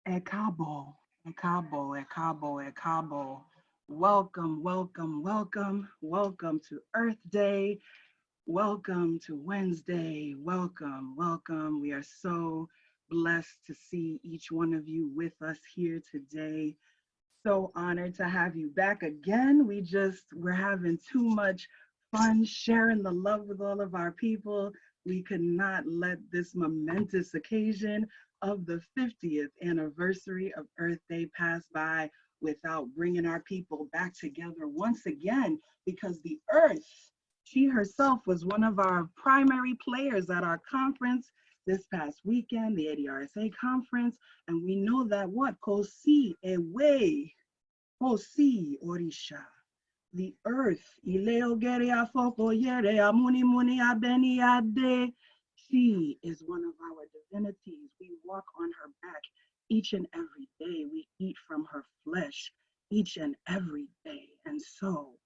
Ekabo, Ekabo, Ekabo, Ekabo. Welcome, welcome, welcome, welcome to Earth Day. Welcome to Wednesday. Welcome, welcome. We are so blessed to see each one of you with us here today. So honored to have you back again. We're having too much fun sharing the love with all of our people. We could not let this momentous occasion of the 50th anniversary of Earth Day pass by without bringing our people back together once again, because the Earth, she herself was one of our primary players at our conference this past weekend, the ADRSA conference. And we know that what? Kosi Ewe, Kosi Orisha. The earth, Ileogere Afoko Yere Amuni Muni Abeni Ade. She is one of our divinities. We walk on her back each and every day. We eat from her flesh each and every day. And so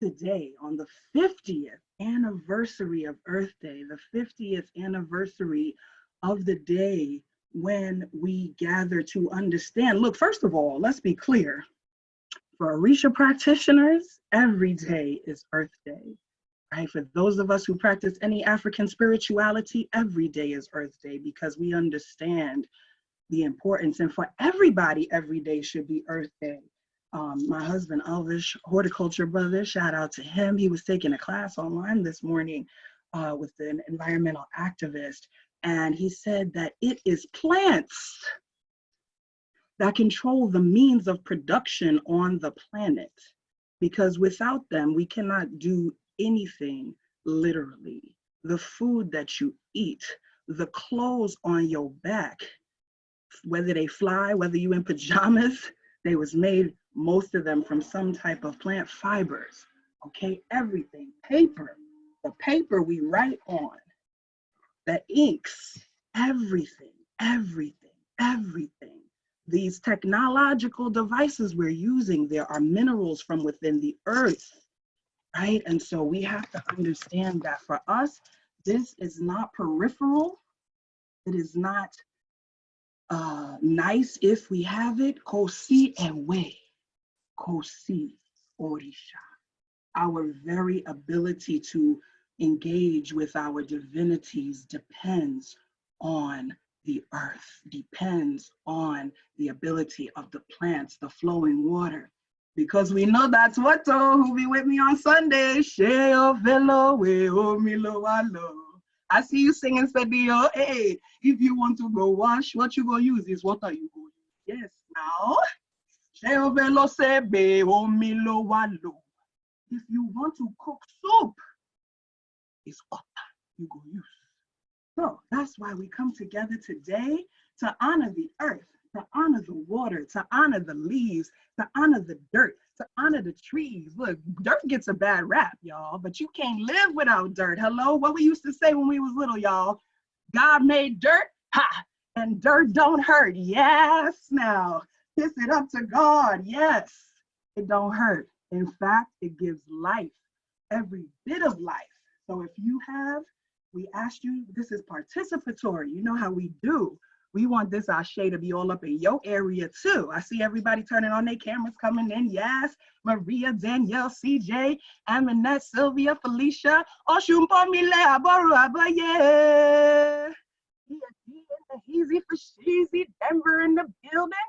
today, on the 50th anniversary of Earth Day, the 50th anniversary of the day when we gather to understand. Look, first of all, let's be clear. For Orisha practitioners, every day is Earth Day, right? For those of us who practice any African spirituality, every day is Earth Day because we understand the importance. And for everybody, every day should be Earth Day. My husband, Elvish, horticulture brother, shout out to him. He was taking a class online this morning with an environmental activist. And he said that it is plants that control the means of production on the planet, because without them, we cannot do anything, literally. The food that you eat, the clothes on your back, whether they fly, whether you in pajamas, they was made, most of them from some type of plant fibers, okay? Everything, paper, the paper we write on, the inks, everything, everything, everything. These technological devices we're using, there are minerals from within the earth, right? And so we have to understand that for us, this is not peripheral. It is not nice if we have it. Kosi ewe, kosi orisha. Our very ability to engage with our divinities depends on the earth, depends on the ability of the plants, the flowing water. Because we know that's what who be with me on Sunday. I see you singing Sadio. Hey, if you want to go wash, what you gonna use is water you go use. Yes, now. If you want to cook soup, it's water you go use. So that's why we come together today to honor the earth, to honor the water, to honor the leaves, to honor the dirt, to honor the trees. Look, dirt gets a bad rap, y'all, but you can't live without dirt. Hello, what we used to say when we was little, y'all? God made dirt, ha, and dirt don't hurt. Yes, now, kiss it up to God. Yes, it don't hurt. In fact, it gives life, every bit of life. So if you have, we asked you, this is participatory. You know how we do. We want this Ashe to be all up in your area too. I see everybody turning on their cameras coming in. Yes, Maria, Danielle, CJ, Aminette, Sylvia, Felicia, Oshumpomile, Aboru, Abaye. Easy for Sheezy, Denver in the building.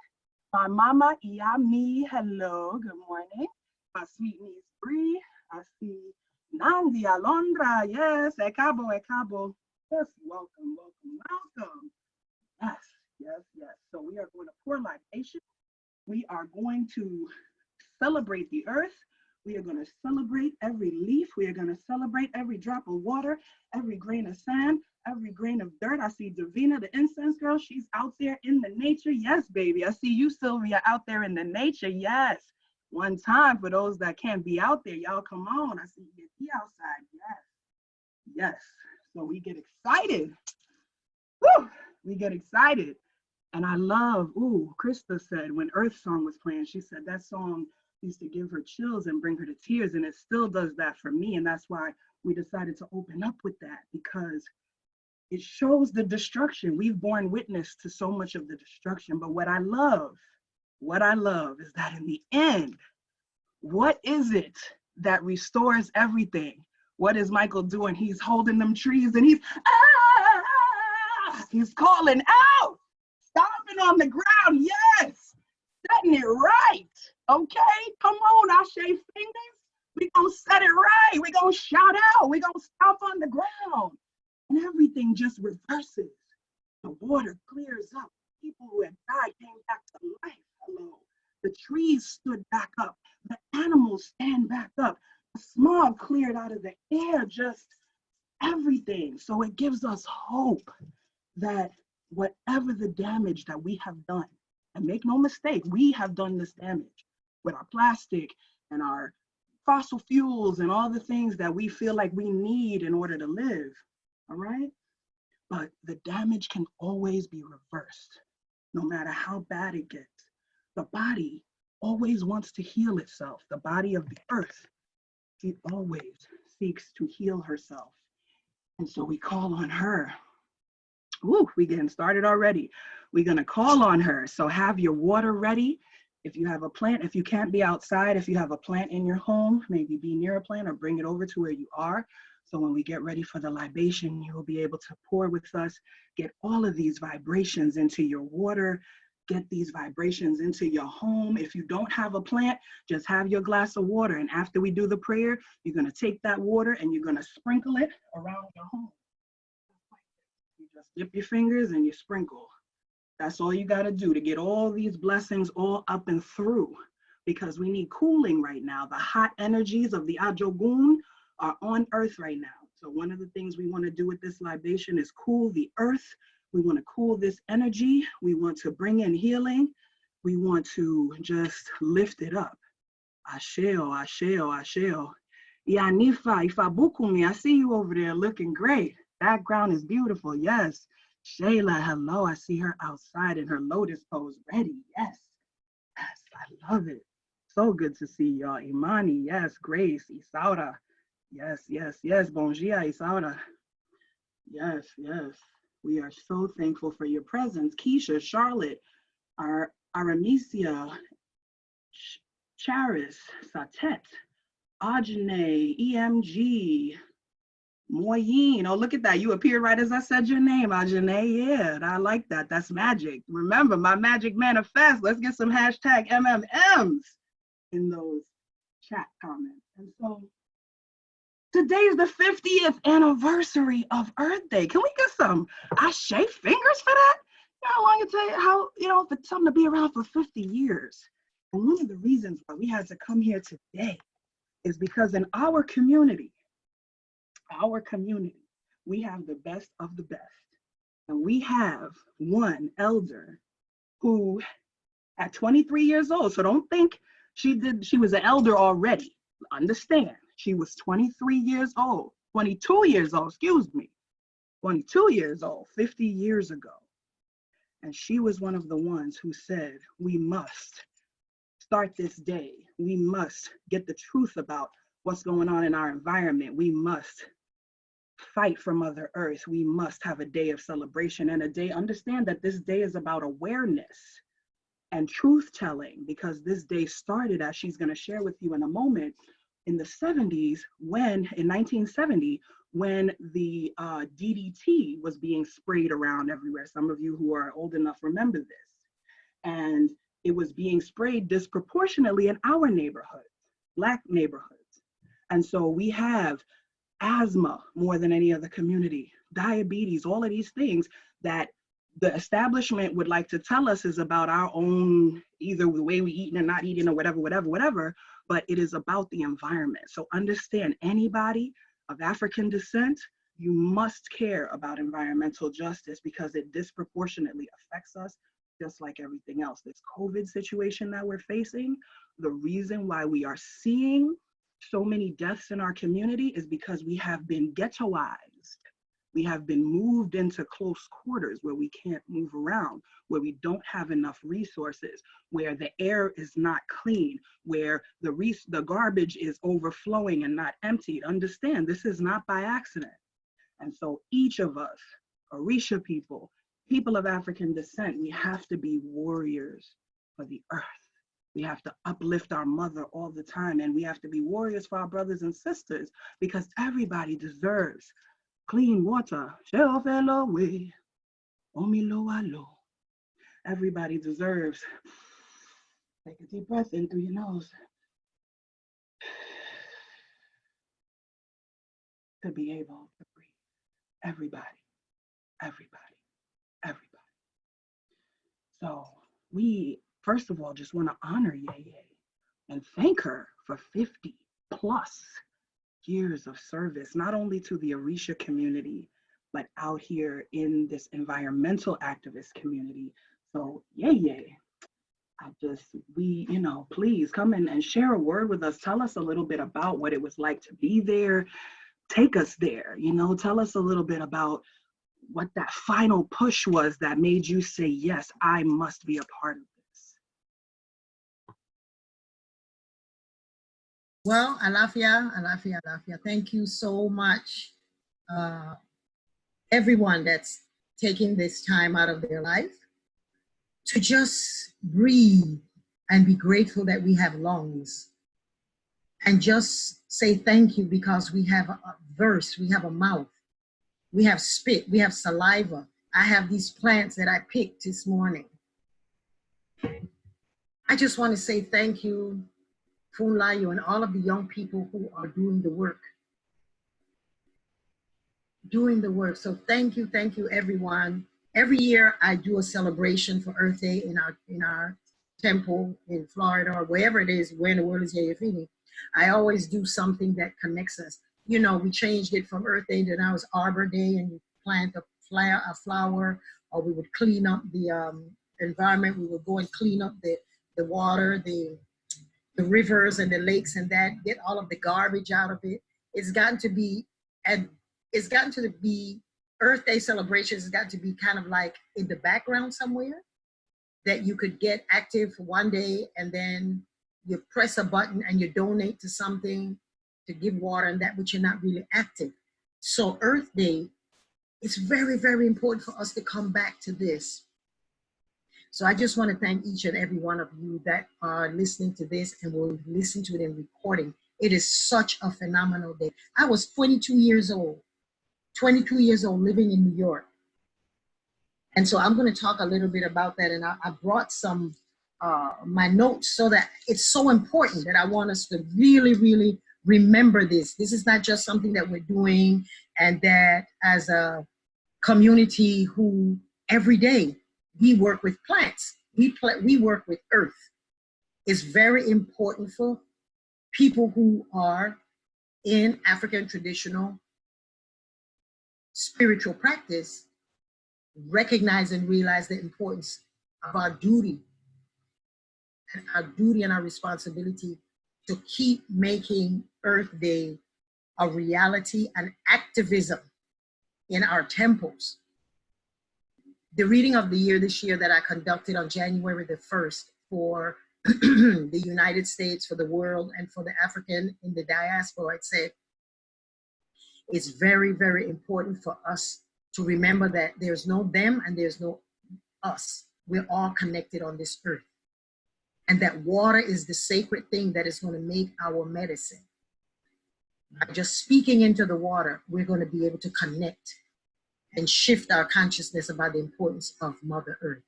My mama, Iyami, hello, good morning. My sweet niece, Bree, I see Nandi, Alondra, yes, Ekabo, Ekabo. Yes, welcome, welcome, welcome. Yes, yes, yes. So we are going to pour libation. We are going to celebrate the earth. We are going to celebrate every leaf. We are going to celebrate every drop of water, every grain of sand, every grain of dirt. I see Davina, the incense girl. She's out there in the nature. Yes, baby. I see you, Sylvia, out there in the nature. Yes. One time for those that can't be out there, y'all come on. I see you outside. Yes. Yes. So we get excited. Woo! We get excited. And I love, Krista said when Earth Song was playing, she said that song used to give her chills and bring her to tears. And it still does that for me. And that's why we decided to open up with that, because it shows the destruction. We've borne witness to so much of the destruction. But what I love is that in the end, what is it that restores everything? What is Michael doing? He's holding them trees and he's calling out, stomping on the ground. Yes, setting it right. Okay, come on, I shave fingers. We gonna set it right. We gonna shout out. We gonna stomp on the ground. And everything just reverses. The water clears up. People who had died came back to life. Hello. The trees stood back up. The animals stand back up. The smog cleared out of the air, just everything. So it gives us hope that whatever the damage that we have done, and make no mistake, we have done this damage with our plastic and our fossil fuels and all the things that we feel like we need in order to live, all right? But the damage can always be reversed, no matter how bad it gets. The body always wants to heal itself. The body of the earth, it always seeks to heal herself. And so we call on her. Ooh, we getting started already. We're gonna call on her. So have your water ready. If you have a plant, if you can't be outside, if you have a plant in your home, maybe be near a plant or bring it over to where you are. So when we get ready for the libation, you will be able to pour with us, get all of these vibrations into your water, get these vibrations into your home. If you don't have a plant, just have your glass of water. And after we do the prayer, you're gonna take that water and you're gonna sprinkle it around your home. You just dip your fingers and you sprinkle. That's all you gotta do to get all these blessings all up and through, because we need cooling right now. The hot energies of the Ajogun are on earth right now. So one of the things we wanna do with this libation is cool the earth. We wanna cool this energy. We want to bring in healing. We want to just lift it up. Asheo, Asheo, Asheo. Yanifa, Ifabukumi, I see you over there looking great. Background is beautiful, yes. Shayla, hello, I see her outside in her lotus pose, ready, yes. Yes, I love it. So good to see y'all. Imani, yes. Grace, Isaura, yes, yes, yes. Bon dia, Isaura. Yes, yes. We are so thankful for your presence. Keisha, Charlotte, Aramesia, Charis, Satet, Ajane, EMG, Moyeen. Oh, look at that. You appeared right as I said your name, Ajane. Yeah, I like that. That's magic. Remember, my magic manifest. Let's get some hashtag MMMs in those chat comments. And so today is the 50th anniversary of Earth Day. Can we get some ashe fingers for that? You know how long it takes, for something to be around for 50 years. And one of the reasons why we had to come here today is because in our community, we have the best of the best. And we have one elder who at 23 years old, so don't think she was an elder already. Understand, she was 23 years old, 22 years old, 22 years old, 50 years ago. And she was one of the ones who said, we must start this day. We must get the truth about what's going on in our environment. We must fight for Mother Earth. We must have a day of celebration and a day, understand that this day is about awareness and truth telling, because this day started, as she's going to share with you in a moment, in the 70s, in 1970, when the DDT was being sprayed around everywhere. Some of you who are old enough remember this. And it was being sprayed disproportionately in our neighborhoods, Black neighborhoods. And so we have asthma more than any other community, diabetes, all of these things that the establishment would like to tell us is about our own, either the way we eat and not eating or whatever, but it is about the environment. So understand, anybody of African descent, you must care about environmental justice because it disproportionately affects us just like everything else. This COVID situation that we're facing, the reason why we are seeing so many deaths in our community is because we have been ghettoized. We have been moved into close quarters where we can't move around, where we don't have enough resources, where the air is not clean, where the garbage is overflowing and not emptied. Understand, this is not by accident. And so each of us Orisha people, people of African descent, we have to be warriors for the earth. We have to uplift our mother all the time, and we have to be warriors for our brothers and sisters, because everybody deserves clean water. Everybody deserves. Take a deep breath in through your nose. To be able to breathe. Everybody, everybody, everybody. So we, first of all, just want to honor Yeye and thank her for 50 plus years of service, not only to the Orisha community, but out here in this environmental activist community. So Yeye, please come in and share a word with us. Tell us a little bit about what it was like to be there. Take us there, tell us a little bit about what that final push was that made you say, yes, I must be a part of this. Well, Alafia, thank you so much. Everyone that's taking this time out of their life to just breathe and be grateful that we have lungs. And just say thank you because we have a verse, we have a mouth, we have spit, we have saliva. I have these plants that I picked this morning. I just want to say thank you, Funlayo, and all of the young people who are doing the work. So thank you, everyone. Every year I do a celebration for Earth Day in our temple in Florida or wherever it is, where in the world is Yeyefini. I always do something that connects us. We changed it from Earth Day to now it's Arbor Day, and you plant a flower, or we would clean up the environment. We would go and clean up the water, the rivers and the lakes, and that get all of the garbage out of it. It's gotten to be Earth Day celebrations has got to be kind of like in the background somewhere, that you could get active for one day and then you press a button and you donate to something to give water and that, but you're not really active. So Earth Day, it's very, very important for us to come back to this. So I just want to thank each and every one of you that are listening to this and will listen to it in recording. It is such a phenomenal day. I was 22 years old living in New York. And so I'm going to talk a little bit about that. And I brought some, my notes, so that it's so important that I want us to really, really remember this. This is not just something that we're doing, and that as a community who every day we work with plants, we work with earth. It's very important for people who are in African traditional spiritual practice, recognize and realize the importance of our duty and our responsibility to keep making Earth Day a reality and activism in our temples. The reading of the year this year that I conducted on January the 1st for the United States, for the world, and for the African in the diaspora, it said, it's very, very important for us to remember that there's no them and there's no us. We're all connected on this earth. And that water is the sacred thing that is going to make our medicine. By just speaking into the water, we're going to be able to connect and shift our consciousness about the importance of Mother Earth.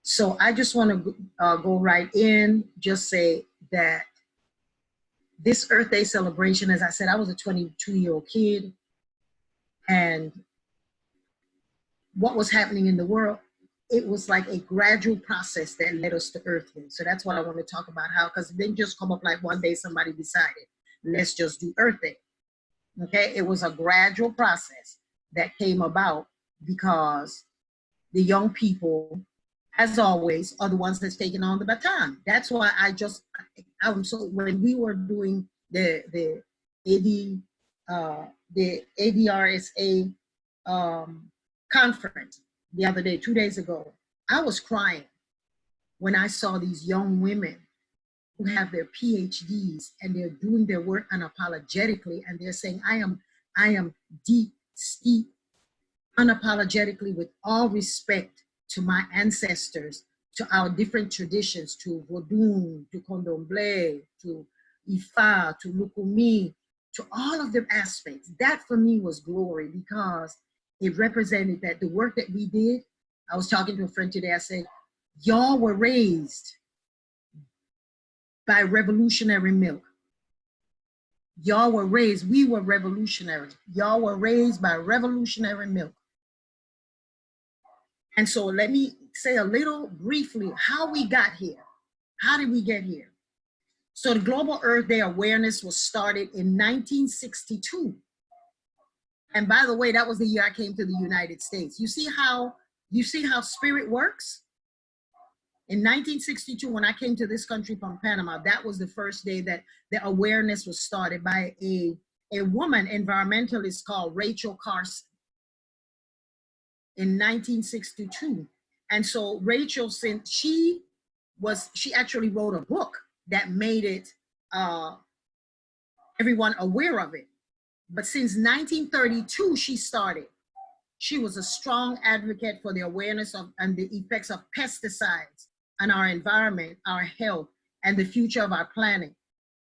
So I just want to go right in, just say that this Earth Day celebration, as I said, I was a 22-year-old kid, and what was happening in the world, it was like a gradual process that led us to Earth Day. So that's what I want to talk about, how, because it didn't just come up like one day somebody decided, let's just do Earth Day. Okay, it was a gradual process that came about because the young people, as always, are the ones that's taking on the baton. That's why so when we were doing the ADRSA conference the other day, 2 days ago, I was crying when I saw these young women who have their PhDs and they're doing their work unapologetically, and they're saying, I am deep, steep unapologetically with all respect to my ancestors, to our different traditions, to Vodun, to Condomble, to Ifa, to Lukumi, to all of the aspects. That for me was glory because it represented that the work that we did. I was talking to a friend today, I said, y'all were raised by revolutionary milk. Y'all were raised, we were revolutionaries. Y'all were raised by revolutionary milk. And so let me say a little briefly how we got here. How did we get here? So the Global Earth Day awareness was started in 1962. And by the way, that was the year I came to the United States. You see how spirit works? In 1962, when I came to this country from Panama, that was the first day that the awareness was started by a woman environmentalist called Rachel Carson in 1962. And so Rachel, since she actually wrote a book that made it everyone aware of it. But since 1932, she started. She was a strong advocate for the awareness of and the effects of pesticides on our environment, our health, and the future of our planet.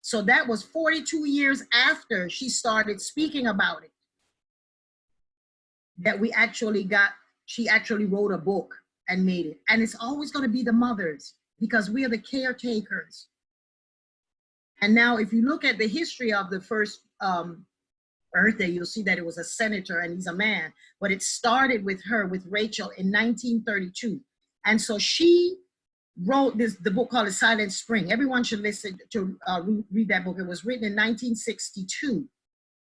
So that was 42 years after she started speaking about it, that she actually wrote a book and made it. And it's always going to be the mothers because we are the caretakers. And now if you look at the history of the first Earth Day, you'll see that it was a senator and he's a man, but it started with her, with Rachel in 1932. And so she wrote the book called The Silent Spring. Everyone should listen to read that book. It was written in 1962.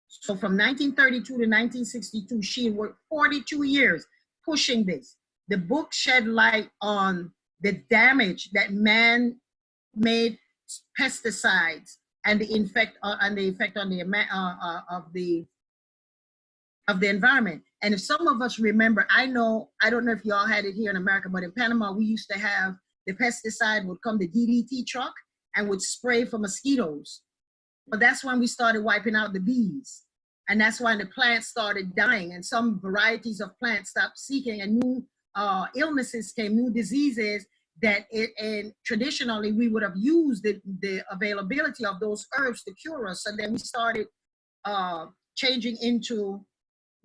So from 1932 to 1962, she worked 42 years pushing this. The book shed light on the damage that man-made pesticides and the effect on the environment. And if some of us remember, I don't know if y'all had it here in America, but in Panama, we used to have the pesticide would come, the DDT truck, and would spray for mosquitoes. But that's when we started wiping out the bees. And that's when the plants started dying and some varieties of plants stopped seeking and new illnesses came, new diseases that and traditionally we would have used the availability of those herbs to cure us. And then we started changing into,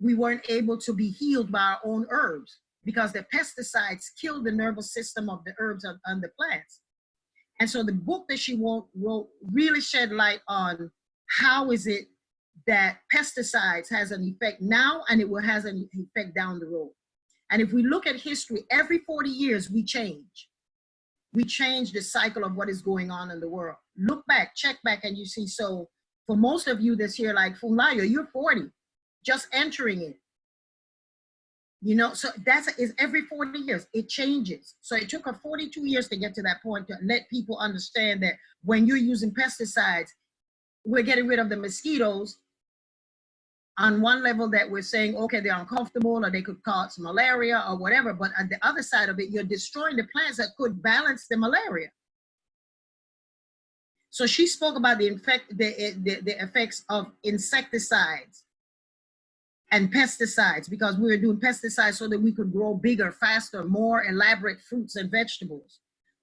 we weren't able to be healed by our own herbs because the pesticides killed the nervous system of the herbs and the plants. And so the book that she wrote really shed light on how is it that pesticides has an effect now and it will has an effect down the road. And if we look at history, every 40 years we change. We change the cycle of what is going on in the world. Look back, check back, and you see, so for most of you this year, like Funlayo, you're 40, just entering it. You know, so is every 40 years, it changes. So it took her 42 years to get to that point to let people understand that when you're using pesticides, we're getting rid of the mosquitoes on one level that we're saying, okay, they're uncomfortable or they could cause malaria or whatever. But on the other side of it, you're destroying the plants that could balance the malaria. So she spoke about the effects of insecticides and pesticides because we were doing pesticides so that we could grow bigger, faster, more elaborate fruits and vegetables.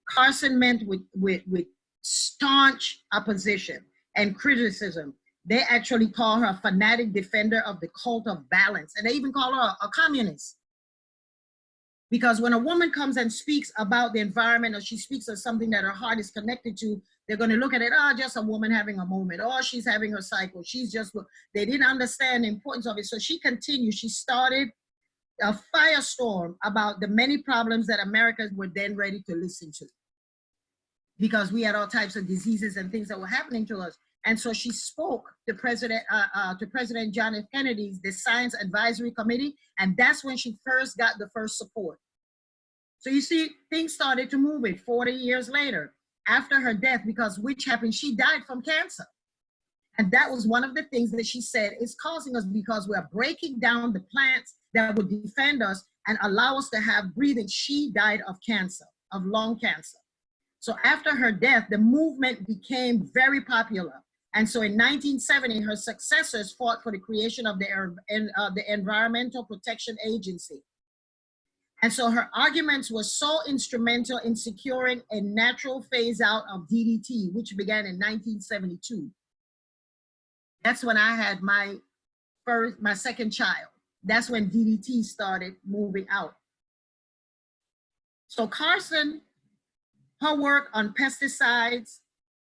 Carson met with staunch opposition and criticism. They actually call her a fanatic defender of the cult of balance. And they even call her a communist. Because when a woman comes and speaks about the environment or she speaks of something that her heart is connected to, they're going to look at it, just a woman having a moment, or she's having her cycle. They didn't understand the importance of it. So she continued. She started a firestorm about the many problems that Americans were then ready to listen to. Because we had all types of diseases and things that were happening to us. And so she spoke to President John F. Kennedy's the Science Advisory Committee, and that's when she first got the first support. So you see, things started to move it 40 years later, after her death, because which happened, she died from cancer. And that was one of the things that she said is causing us because we're breaking down the plants that would defend us and allow us to have breathing. She died of cancer, of lung cancer. So after her death, the movement became very popular. And so in 1970, her successors fought for the creation of the Environmental Protection Agency. And so her arguments were so instrumental in securing a natural phase out of DDT, which began in 1972. That's when I had my second child. That's when DDT started moving out. So Carson, her work on pesticides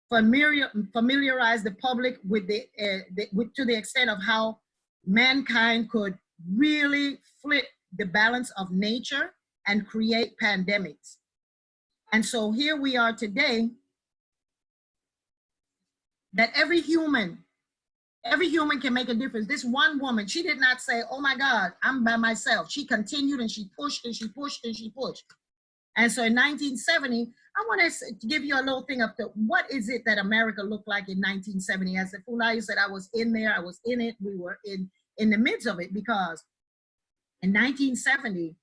familiarized the public with to the extent of how mankind could really flip the balance of nature and create pandemics. And so here we are today, that every human can make a difference. This one woman, she did not say, oh my God, I'm by myself. She continued and she pushed and she pushed and she pushed. And so in 1970, I want to give you a little thing up to what is it that America looked like in 1970. As Funlayo said, I was in there, I was in it, we were in the midst of it, because in 1970,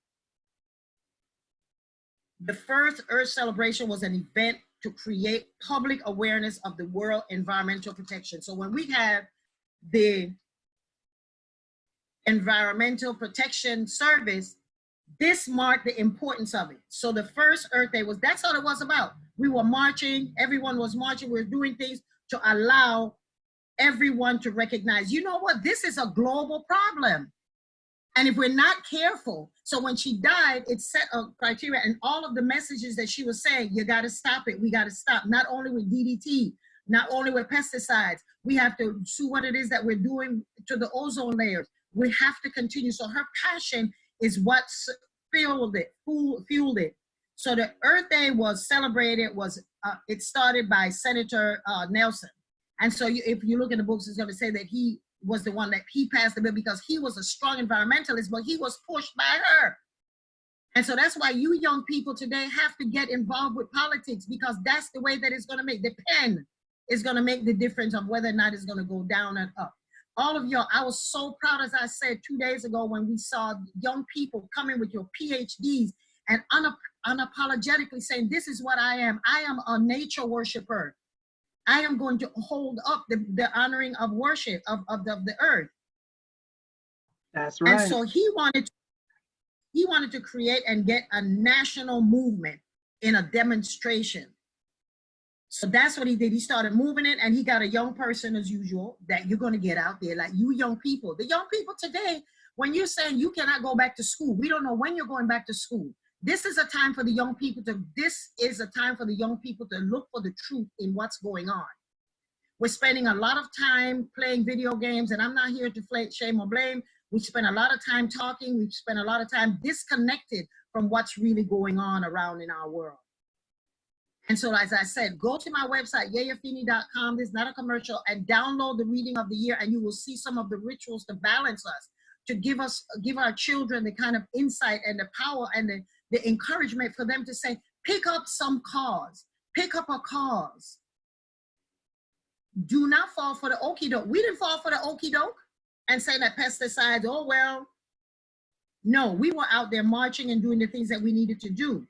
the first Earth celebration was an event to create public awareness of the world environmental protection. So when we have the Environmental Protection Service, this marked the importance of it. So the first Earth Day that's all it was about. We were marching, everyone was marching, we were doing things to allow everyone to recognize, you know what, this is a global problem. And if we're not careful, so when she died, it set a criteria, and all of the messages that she was saying, you got to stop it. We got to stop, not only with DDT, not only with pesticides, we have to see what it is that we're doing to the ozone layers. We have to continue. So her passion is what fueled it. So the Earth Day was celebrated, it started by Senator Nelson. And so if you look in the books, it's going to say that he was the one that he passed the bill because he was a strong environmentalist, but he was pushed by her. And so that's why you young people today have to get involved with politics, because that's the way that it's going to make, the pen is going to make the difference of whether or not it's going to go down and up. All of y'all, I was so proud, as I said 2 days ago, when we saw young people coming with your PhDs and unapologetically saying, this is what I am. I am a nature worshiper. I am going to hold up the honoring of worship of the earth. That's right. And so he wanted to create and get a national movement in a demonstration. So that's what he did. He started moving it, and he got a young person, as usual, that you're going to get out there, like you young people. The young people today, when you're saying you cannot go back to school, we don't know when you're going back to school. This is a time for the young people to look for the truth in what's going on. We're spending a lot of time playing video games, and I'm not here to shame or blame. We spend a lot of time talking. We spend a lot of time disconnected from what's really going on around in our world. And so, as I said, go to my website, yeyefini.com. This is not a commercial, and download the reading of the year, and you will see some of the rituals to balance us, to give our children the kind of insight and the power and the encouragement for them to say, pick up some cause, pick up a cause. Do not fall for the okie doke. We didn't fall for the okie doke and say that pesticides, oh, well, no, we were out there marching and doing the things that we needed to do.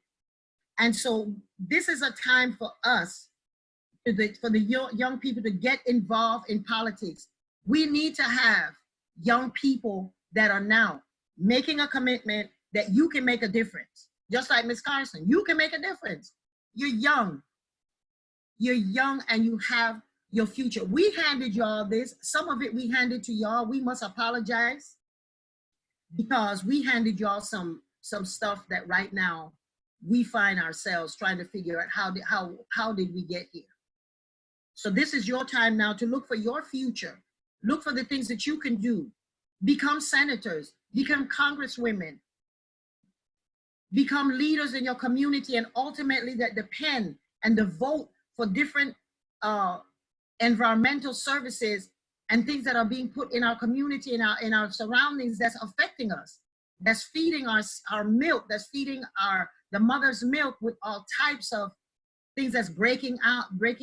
And so this is a time for us, for the young people to get involved in politics. We need to have young people that are now making a commitment that you can make a difference. Just like Ms. Carson, you can make a difference. You're young and you have your future. We handed y'all this. Some of it we handed to y'all. We must apologize because we handed y'all some stuff that right now we find ourselves trying to figure out how did we get here. So this is your time now to look for your future. Look for the things that you can do. Become senators, become congresswomen, become leaders in your community, and ultimately that the pen and the vote for different environmental services and things that are being put in our community, in our surroundings, that's affecting us, that's feeding our milk, that's feeding the mother's milk with all types of things that's breaking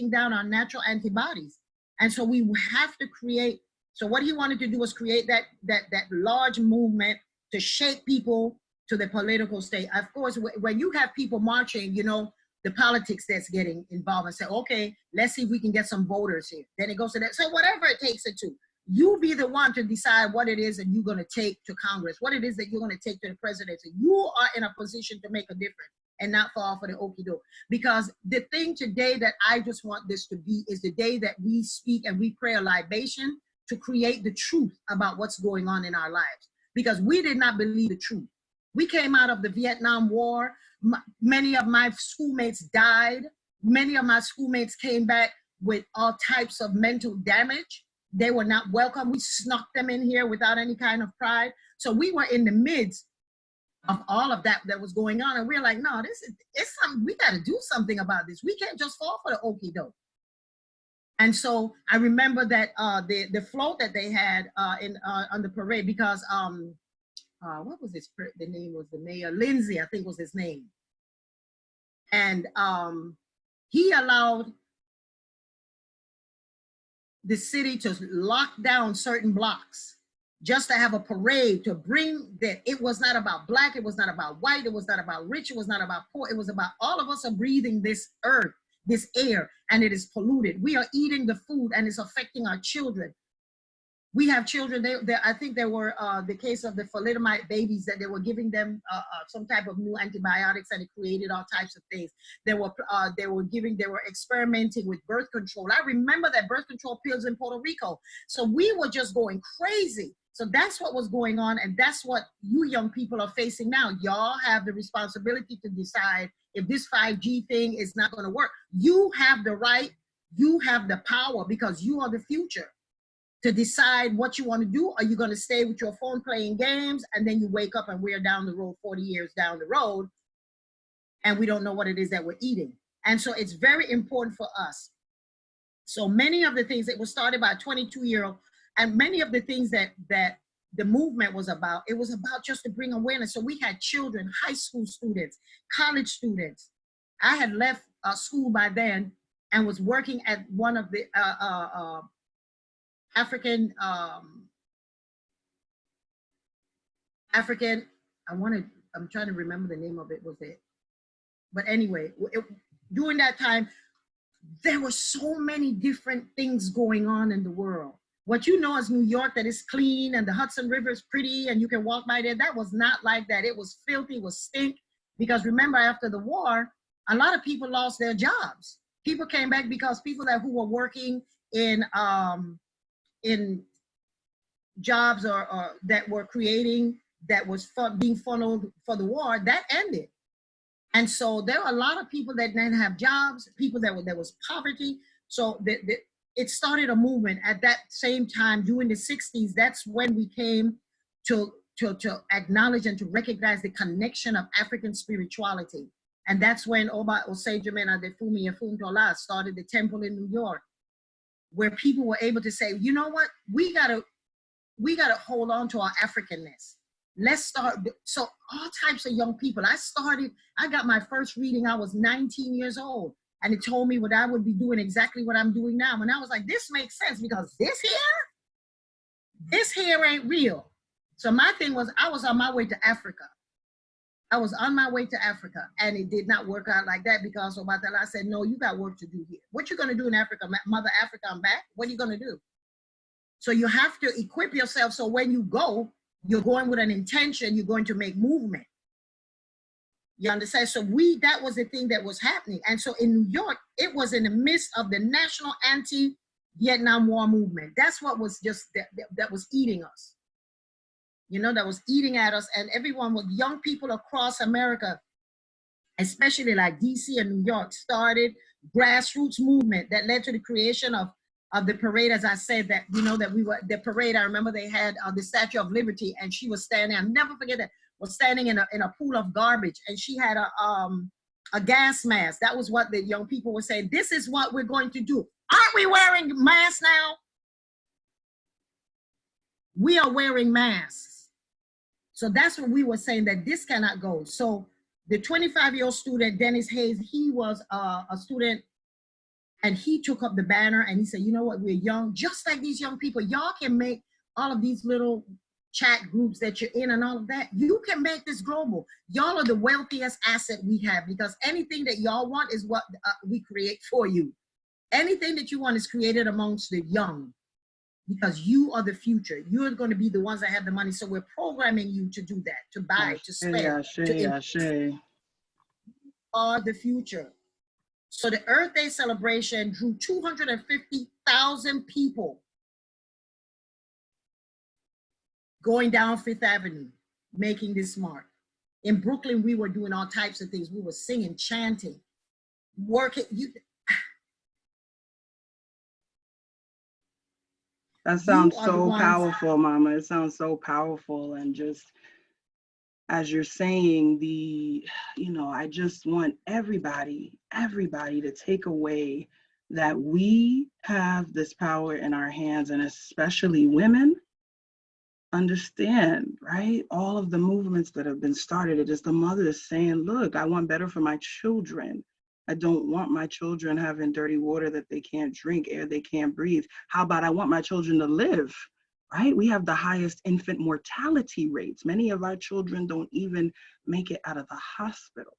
down our natural antibodies. And so we have to create, so what he wanted to do was create that large movement to shake people to the political state. Of course, when you have people marching, you know, the politics that's getting involved and say, okay, let's see if we can get some voters here. Then it goes to that. So whatever it takes it to, you be the one to decide what it is that you're going to take to Congress, what it is that you're going to take to the presidency. You are in a position to make a difference and not fall for the okie doke. Because the thing today that I just want this to be is the day that we speak and we pray a libation to create the truth about what's going on in our lives. Because we did not believe the truth. We came out of the Vietnam War. Many of my schoolmates died. Many of my schoolmates came back with all types of mental damage. They were not welcome. We snuck them in here without any kind of pride. So we were in the midst of all of that was going on. And we're like, no, it's something, we got to do something about this. We can't just fall for the okie doke. And so I remember that the float that they had on the parade, because what was his, the name was the mayor, Lindsay, I think was his name. And he allowed the city to lock down certain blocks just to have a parade to bring that it was not about black, it was not about white, it was not about rich, it was not about poor, it was about all of us are breathing this earth, this air, and it is polluted. We are eating the food and it's affecting our children. We have children, I think there were the case of the thalidomide babies that they were giving them some type of new antibiotics and it created all types of things. They were experimenting with birth control. I remember that birth control pills in Puerto Rico. So we were just going crazy. So that's what was going on. And that's what you young people are facing now. Y'all have the responsibility to decide if this 5G thing is not gonna work. You have the right, you have the power because you are the future to decide what you want to do. Are you going to stay with your phone playing games and then you wake up and we're down the road 40 years down the road and we don't know what it is that we're eating? And so it's very important for us. So many of the things that were started by a 22-year-old and many of the things that the movement was about, it was about just to bring awareness. So we had children, high school students, college students. I had left school by then and was working at one of the African, I'm trying to remember the name of it, was it? But anyway, during that time, there were so many different things going on in the world. What you know as New York, that is clean and the Hudson River is pretty and you can walk by there, that was not like that. It was filthy, it was stink. Because remember, after the war, a lot of people lost their jobs. People came back because people who were working in jobs or that were creating, that was being funneled for the war, that ended. And so there were a lot of people that didn't have jobs, people there was poverty. So it started a movement at that same time during the 60s. That's when we came to acknowledge and to recognize the connection of African spirituality. And that's when Oba Osejime Adefumi Efunbolade started the temple in New York, where people were able to say, you know what, we gotta hold on to our Africanness. Let's start. So all types of young people. I got my first reading, I was 19 years old, and it told me what I would be doing, exactly what I'm doing now. And I was like, this makes sense because this here ain't real. So my thing was, I was on my way to Africa. I was on my way to Africa, and it did not work out like that because Obatala said, no, you got work to do here. What you gonna do in Africa? Mother Africa, I'm back. What are you gonna do? So you have to equip yourself so when you go, you're going with an intention, you're going to make movement. You understand? So that was the thing that was happening. And so in New York, it was in the midst of the national anti-Vietnam War movement. That's what was just, that was eating us. You know, that was eating at us, and everyone with young people across America, especially like DC and New York, started grassroots movement that led to the creation of the parade. As I said, that, you know, that we were, the parade, I remember they had the Statue of Liberty, and she was standing, I'll never forget that, was standing in a pool of garbage, and she had a gas mask. That was what the young people were saying. This is what we're going to do. Aren't we wearing masks now? We are wearing masks. So that's what we were saying, that this cannot go. So the 25-year-old student, Dennis Hayes, he was a student, and he took up the banner and he said, you know what, we're young, just like these young people. Y'all can make all of these little chat groups that you're in and all of that. You can make this global. Y'all are the wealthiest asset we have, because anything that y'all want is what we create for you. Anything that you want is created amongst the young, because you are the future. You're going to be the ones that have the money. So we're programming you to do that, to buy, to spend, to invest. You are the future. So the Earth Day celebration drew 250,000 people going down Fifth Avenue, making this mark. In Brooklyn, we were doing all types of things. We were singing, chanting, working. That sounds so powerful, Mama. It sounds so powerful. And just as you're saying, I just want everybody to take away that we have this power in our hands, and especially women. Understand, right? All of the movements that have been started, it is the mothers saying, look, I want better for my children. I don't want my children having dirty water that they can't drink, air they can't breathe. How about I want my children to live, right? We have the highest infant mortality rates. Many of our children don't even make it out of the hospital.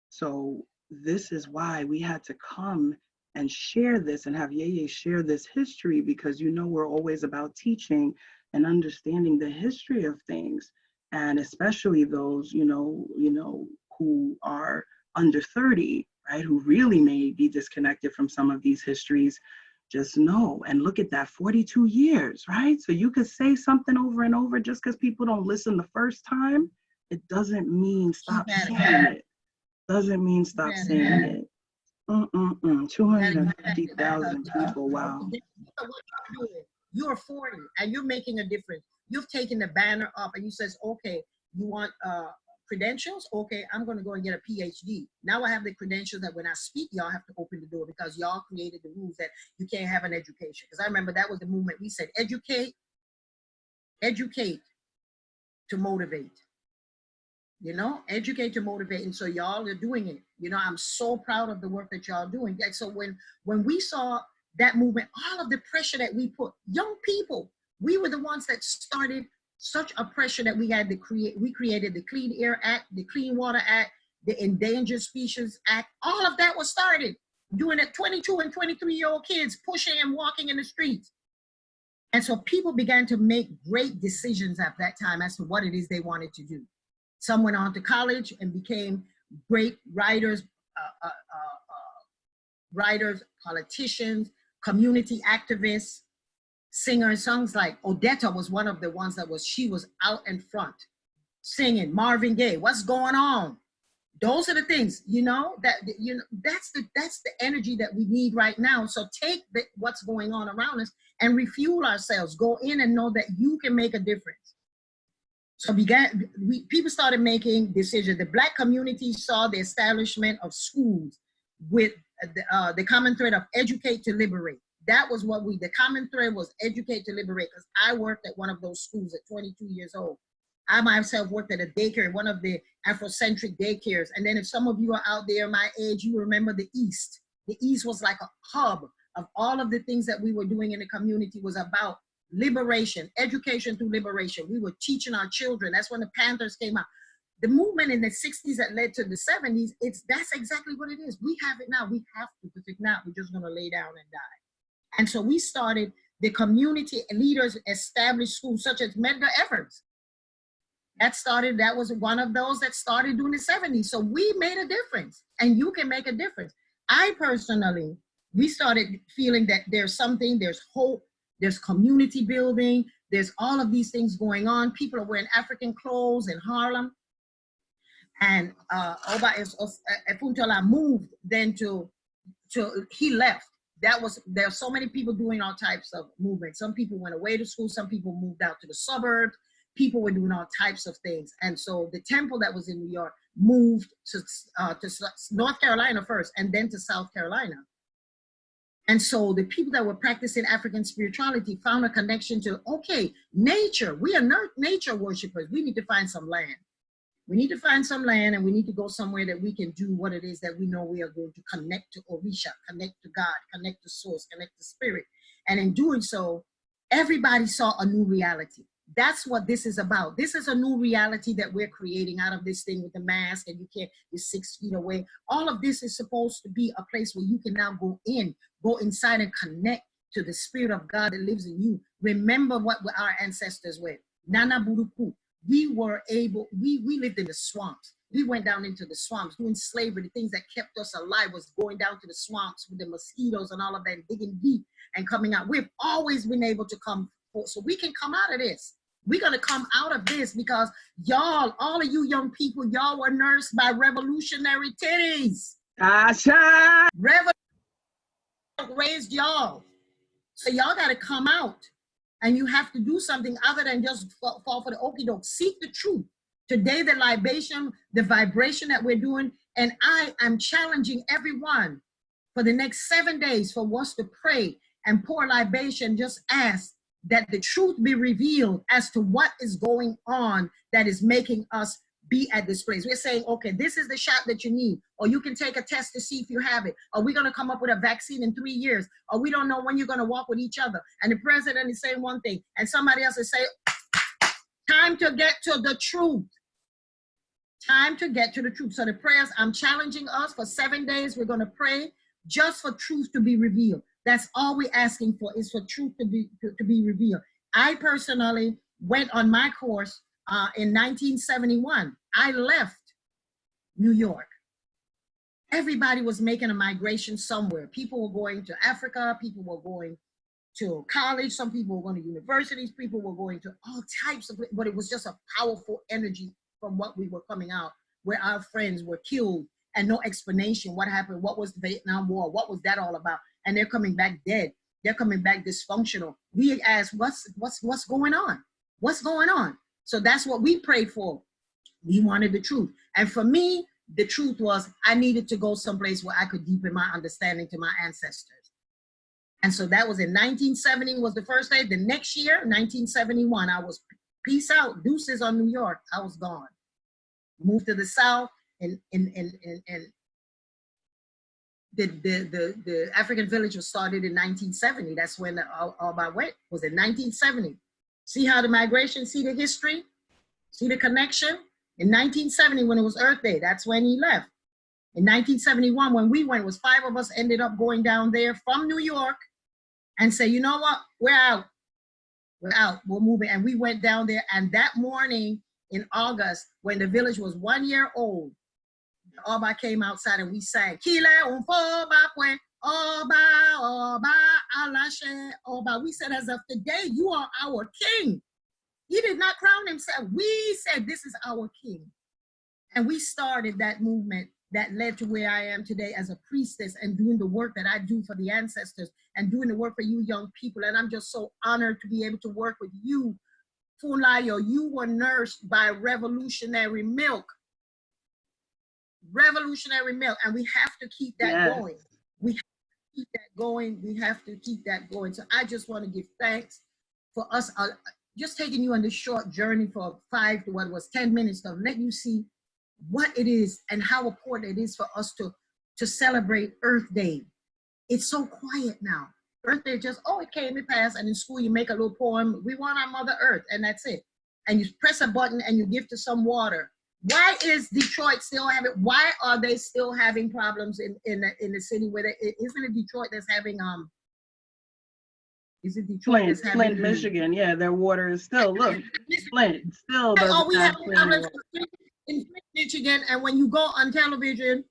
So this is why we had to come and share this and have Yeye share this history, because we're always about teaching and understanding the history of things, and especially those who are under 30, right, who really may be disconnected from some of these histories. Just know and look at that, 42 years, right? So you could say something over and over. Just because people don't listen the first time, it doesn't mean stop saying it. Doesn't mean stop saying it. 250,000 people, wow. You're 40 and you're making a difference. You've taken the banner up and you says, okay, you want credentials? Okay, I'm going to go and get a PhD. Now I have the credentials that when I speak, y'all have to open the door, because y'all created the rules that you can't have an education. Because I remember that was the movement. We said, educate to motivate. Educate to motivate. And so y'all are doing it. I'm so proud of the work that y'all doing. Like, so when we saw that movement, all of the pressure that we put, young people, we were the ones that started such a pressure that we had to create. We created the Clean Air Act, the Clean Water Act, the Endangered Species Act. All of that was started doing it. 22 and 23-year-old kids pushing and walking in the streets. And so people began to make great decisions at that time as to what it is they wanted to do. Some went on to college and became great writers, politicians, community activists, singers. Songs like Odetta was one of the ones she was out in front singing. Marvin Gaye, what's going on? Those are the things, that's the energy that we need right now. So take what's going on around us and refuel ourselves. Go in and know that you can make a difference. So people started making decisions. The Black community saw the establishment of schools with the common thread of educate to liberate. That was the common thread was educate to liberate, because I worked at one of those schools at 22 years old. I myself worked at a daycare, one of the Afrocentric daycares. And then if some of you are out there my age, you remember the East. The East was like a hub of all of the things that we were doing in the community. Was about liberation, education through liberation. We were teaching our children. That's when the Panthers came out. The movement in the 60s that led to the 70s, that's exactly what it is. We have it now. We have to, because if not, we're just going to lay down and die. And so we started, the community leaders established schools such as Medgar Evers. That was one of those that started during the 70s. So we made a difference, and you can make a difference. I personally, we started feeling that there's hope, there's community building, there's all of these things going on. People are wearing African clothes in Harlem. And Efunbolade moved then he left. There are so many people doing all types of movements. Some people went away to school, some people moved out to the suburbs, people were doing all types of things. And so the temple that was in New York moved to North Carolina first, and then to South Carolina. And so the people that were practicing African spirituality found a connection to, okay, nature. We are nature worshipers. We need to find some land. We need to find some land, and we need to go somewhere that we can do what it is that we know we are going to connect to Orisha, connect to God, connect to source, connect to spirit. And in doing so, everybody saw a new reality. That's what this is about. This is a new reality that we're creating out of this thing with the mask, and you're 6 feet away. All of this is supposed to be a place where you can now go inside and connect to the Spirit of God that lives in you. Remember what our ancestors were. Nana Buruku. We lived in the swamps. We went down into the swamps doing slavery. The things that kept us alive was going down to the swamps with the mosquitoes and all of that, and digging deep and coming out. We've always been able to come forth. So we can come out of this. We're going to come out of this because y'all, all of you young people, y'all were nursed by revolutionary titties. Asha! Revolution raised y'all. So y'all got to come out, and you have to do something other than just fall for the okie doke. Seek the truth. Today, the libation, the vibration that we're doing, and I am challenging everyone for the next 7 days for us to pray and pour libation. Just ask that the truth be revealed as to what is going on that is making us be at this place. We're saying, okay, this is the shot that you need, or you can take a test to see if you have it, or we're going to come up with a vaccine in 3 years, or we don't know when you're going to walk with each other. And the president is saying one thing, and somebody else is saying, time to get to the truth. Time to get to the truth. So the prayers, I'm challenging us for 7 days. We're going to pray just for truth to be revealed. That's all we're asking for, is for truth to be revealed. I personally went on my course in 1971. I left New York. Everybody was making a migration somewhere. People were going to Africa. People were going to college. Some people were going to universities. People were going to all types of, but it was just a powerful energy from what we were coming out, where our friends were killed and no explanation. What happened? What was the Vietnam War? What was that all about? And they're coming back dead. They're coming back dysfunctional. We asked, what's going on? What's going on? So that's what we prayed for. We wanted the truth. And for me, the truth was I needed to go someplace where I could deepen my understanding to my ancestors. And so that was in 1970 was the first day. The next year, 1971, I was peace out, deuces on New York. I was gone. Moved to the South, and the African village was started in 1970. That's when Oba went, was in 1970. See how the migration, see the history, see the connection? In 1970, when it was Earth Day, that's when he left. In 1971, when we went, was 5 of us ended up going down there from New York and say, you know what, we're out. We're out, we're moving. And we went down there, and that morning in August, when the village was 1 year old, Oba came outside and we sang, Kile umfo bakwe, Oba, Oba, Alashe, Oba. We said, as of today, you are our king. He did not crown himself. We said, this is our king. And we started that movement that led to where I am today as a priestess and doing the work that I do for the ancestors and doing the work for you young people. And I'm just so honored to be able to work with you. Funlayo, you were nursed by revolutionary milk. Revolutionary milk. And we have to keep that going. We have to keep that going. We have to keep that going. So I just want to give thanks for us just taking you on this short journey for 10 minutes to let you see what it is and how important it is for us to celebrate Earth Day. It's so quiet now. Earth Day just, oh, it came, it passed, and in school you make a little poem, we want our Mother Earth, and that's it. And you press a button and you give to some water. Why is Detroit still having, why are they still having problems in the city where isn't it Detroit that's having, is it Detroit that's having? Flint, Michigan, yeah, their water is still, look, Flint still doesn't we have problems in Michigan, and when you go on television,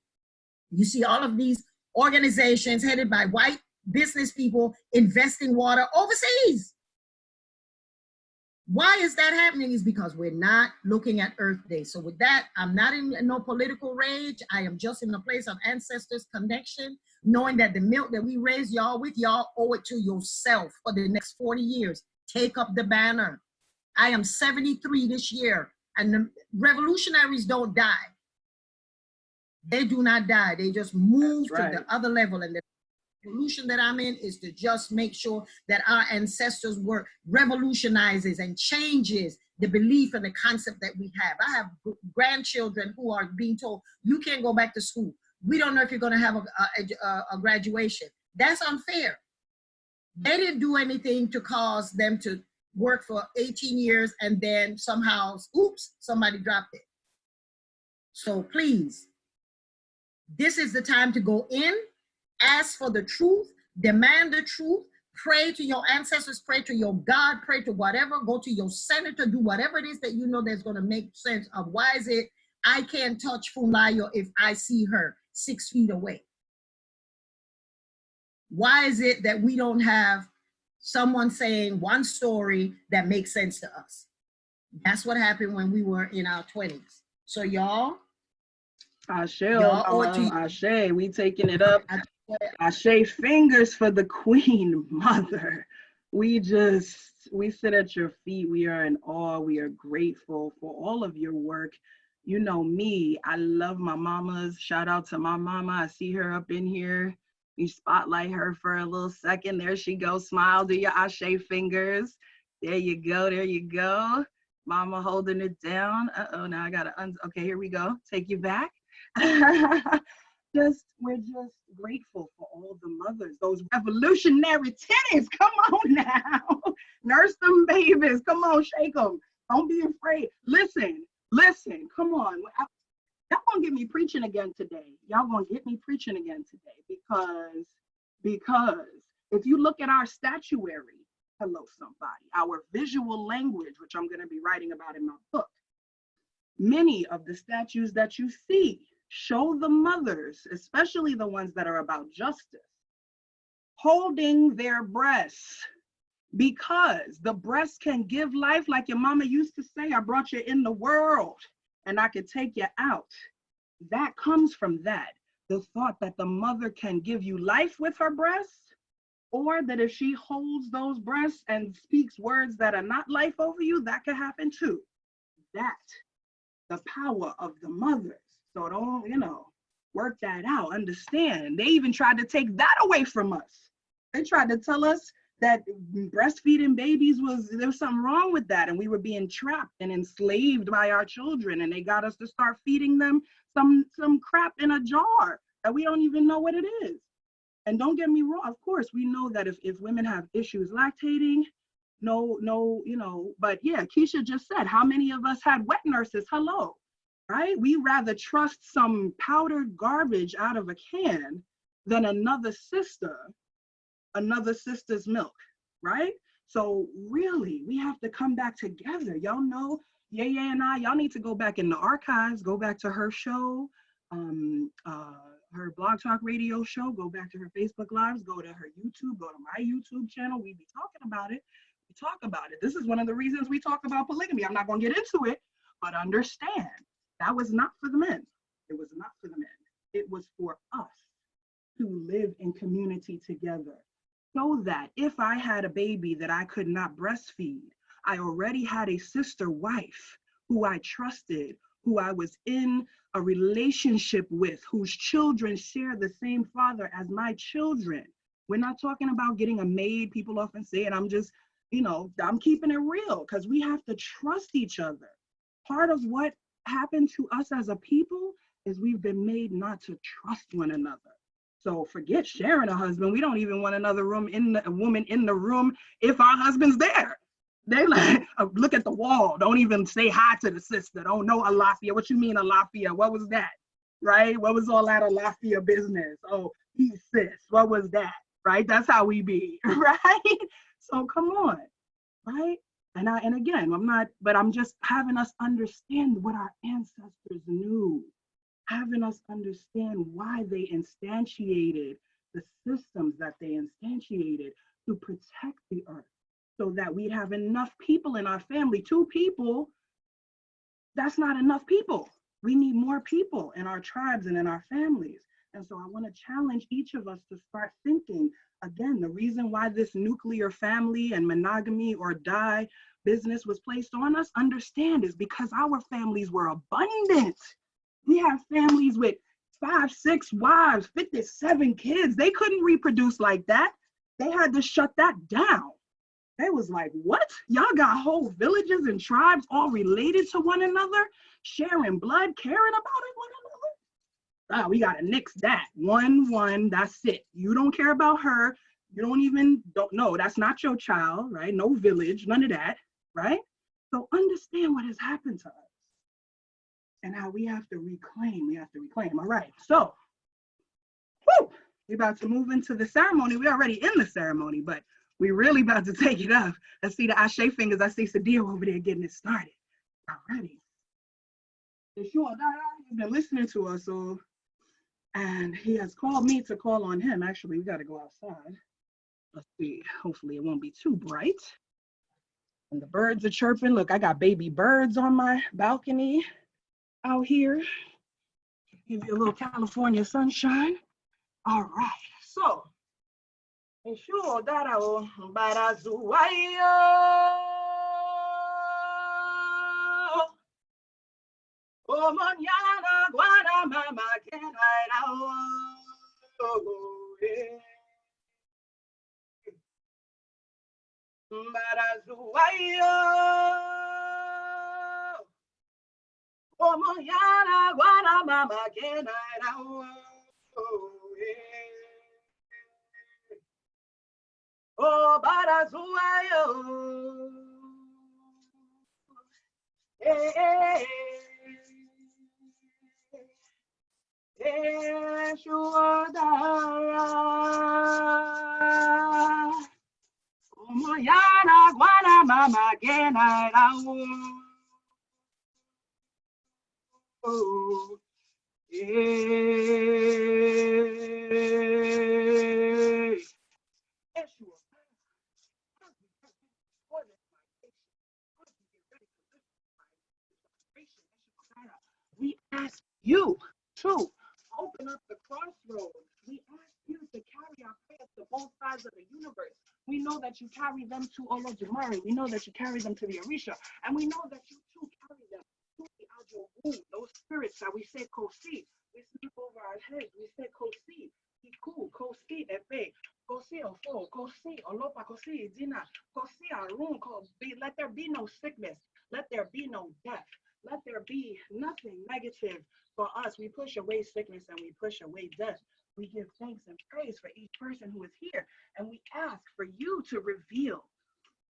you see all of these organizations headed by white business people investing water overseas. Why is that happening? Is because we're not looking at Earth Day. So with that, I'm not in no political rage. I am just in a place of ancestors connection, knowing that the milk that we raised y'all with, y'all owe it to yourself for the next 40 years. Take up the banner. I am 73 this year. And the revolutionaries don't die. They do not die. They just move to the other level. And the revolution that I'm in is to just make sure that our ancestors' work revolutionizes and changes the belief and the concept that we have. I have grandchildren who are being told, you can't go back to school. We don't know if you're going to have a graduation. That's unfair. They didn't do anything to cause them to worked for 18 years and then somehow, oops, somebody dropped it. So please, this is the time to go in, ask for the truth, demand the truth, pray to your ancestors, pray to your God, pray to whatever, go to your senator, do whatever it is that you know that's going to make sense of why is it I can't touch Funlayo if I see her 6 feet away. Why is it that we don't have someone saying one story that makes sense to us? That's what happened when we were in our 20s. So y'all, Ashe, y'all Ashe, we taking it up. Ashe, fingers for the Queen Mother. We sit at your feet. We are in awe. We are grateful for all of your work. You know me, I love my mamas. Shout out to my mama. I see her up in here. You spotlight her for a little second. There she goes. Smile, do your Ashe fingers. There you go. There you go. Mama holding it down. Uh-oh, now I gotta, okay, here we go. Take you back. We're just grateful for all the mothers, those revolutionary titties. Come on now. Nurse them babies. Come on, shake them. Don't be afraid. Listen, come on. Y'all gonna get me preaching again today. Because if you look at our statuary, hello somebody, our visual language, which I'm gonna be writing about in my book, many of the statues that you see show the mothers, especially the ones that are about justice, holding their breasts, because the breast can give life. Like your mama used to say, I brought you in the world and I could take you out. That comes from that. The thought that the mother can give you life with her breasts, or that if she holds those breasts and speaks words that are not life over you, that could happen too. That, the power of the mothers. So don't, work that out, understand. They even tried to take that away from us. They tried to tell us that breastfeeding babies there was something wrong with that, and we were being trapped and enslaved by our children, and they got us to start feeding them some crap in a jar that we don't even know what it is. And don't get me wrong, of course, we know that if women have issues lactating, but yeah, Keisha just said, how many of us had wet nurses? Hello, right? We rather trust some powdered garbage out of a can than another sister's milk, right? So really, we have to come back together. Y'all know, Yeye and y'all need to go back in the archives, go back to her show, her Blog Talk Radio show, go back to her Facebook Lives, go to her YouTube, go to my YouTube channel. We be talking about it. We talk about it. This is one of the reasons we talk about polygamy. I'm not going to get into it, but understand that was not for the men. It was not for the men. It was for us to live in community together. So that if I had a baby that I could not breastfeed, I already had a sister wife who I trusted, who I was in a relationship with, whose children share the same father as my children. We're not talking about getting a maid. People often say it. I'm just, I'm keeping it real, because we have to trust each other. Part of what happened to us as a people is we've been made not to trust one another. So forget sharing a husband. We don't even want another woman in the room if our husband's there. They like, look at the wall. Don't even say hi to the sister. Don't know Alafia. What you mean Alafia? What was that? Right? What was all that Alafia business? Oh, he's sis. What was that? Right? That's how we be, right? So come on, right? And again, I'm just having us understand what our ancestors knew. Having us understand why they instantiated the systems that they instantiated to protect the earth, so that we'd have enough people in our family. 2 people, that's not enough people. We need more people in our tribes and in our families. And so I want to challenge each of us to start thinking, again, the reason why this nuclear family and monogamy or die business was placed on us, understand, is because our families were abundant. We have families with 5, 6 wives, 57 kids. They couldn't reproduce like that. They had to shut that down. They was like, what? Y'all got whole villages and tribes all related to one another, sharing blood, caring about it, one another? We gotta nix that. One, that's it. You don't care about her. You don't know, that's not your child, right? No village, none of that, right? So understand what has happened to us and how we have to reclaim. All right, so whew, we're about to move into the ceremony. We're already in the ceremony, but we really about to take it up. Let's see the ashe fingers. I see Sadir over there getting it started. Alrighty. Yeshua, he's been listening to us, so, and he has called me to call on him. Actually, we got to go outside. Let's see. Hopefully it won't be too bright. And the birds are chirping. Look, I got baby birds on my balcony out here. Give you a little California sunshine. All right. So, ensure that I will oh, mañana, guara, mama, can oh, mañana, guara, mama, can oh, barazuayo. Moyana guana mama gena we ask you to open up the crossroads. We ask you to carry our prayers to both sides of the universe. We know that you carry them to Olodumare. We know that you carry them to the Orisha. And we know that you too carry them to the Ajowu, those spirits that we say Kosi. We speak over our heads. We say Kosi, Iku, Kosi, Epe, Kosi, Ofo, Kosi, Olopa, Kosi, Dina, Kosi, Arun, Kosi. Let there be no sickness. Let there be no death. Let there be nothing negative for us. We push away sickness and we push away death. We give thanks and praise for each person who is here. And we ask for you to reveal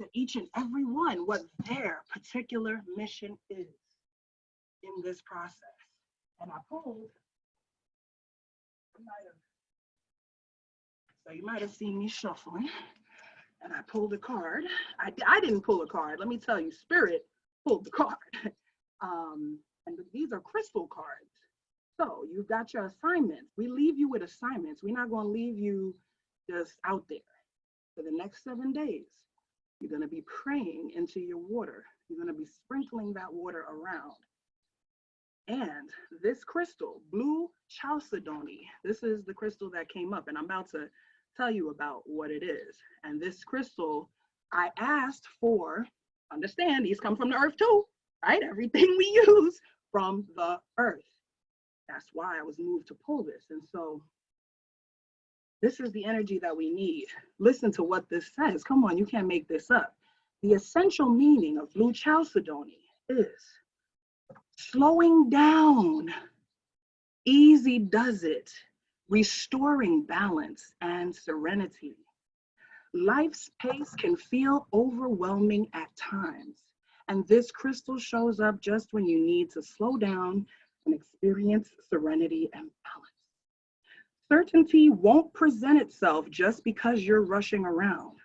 to each and every one what their particular mission is in this process. And I pulled, so you might have seen me shuffling. And I pulled a card. I didn't pull a card. Let me tell you, Spirit pulled the card. And these are crystal cards. So you've got your assignments. We leave you with assignments. We're not going to leave you just out there. For the next 7 days, you're going to be praying into your water. You're going to be sprinkling that water around. And this crystal, blue chalcedony, this is the crystal that came up, and I'm about to tell you about what it is. And this crystal, I asked for, understand, these come from the earth too, right? Everything we use from the earth. That's why I was moved to pull this. And so this is the energy that we need. Listen to what this says. Come on, you can't make this up. The essential meaning of blue chalcedony is slowing down. Easy does it. Restoring balance and serenity. Life's pace can feel overwhelming at times. And this crystal shows up just when you need to slow down and experience serenity and balance. Certainty won't present itself just because you're rushing around.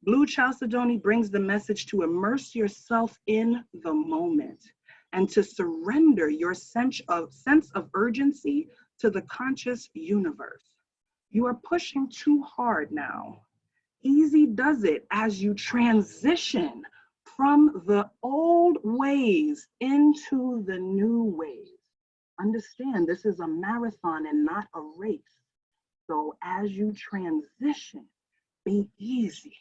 Blue chalcedony brings the message to immerse yourself in the moment and to surrender your sense of urgency to the conscious universe. You are pushing too hard now. Easy does it as you transition from the old ways into the new ways. Understand, this is a marathon and not a race. So as you transition, be easy,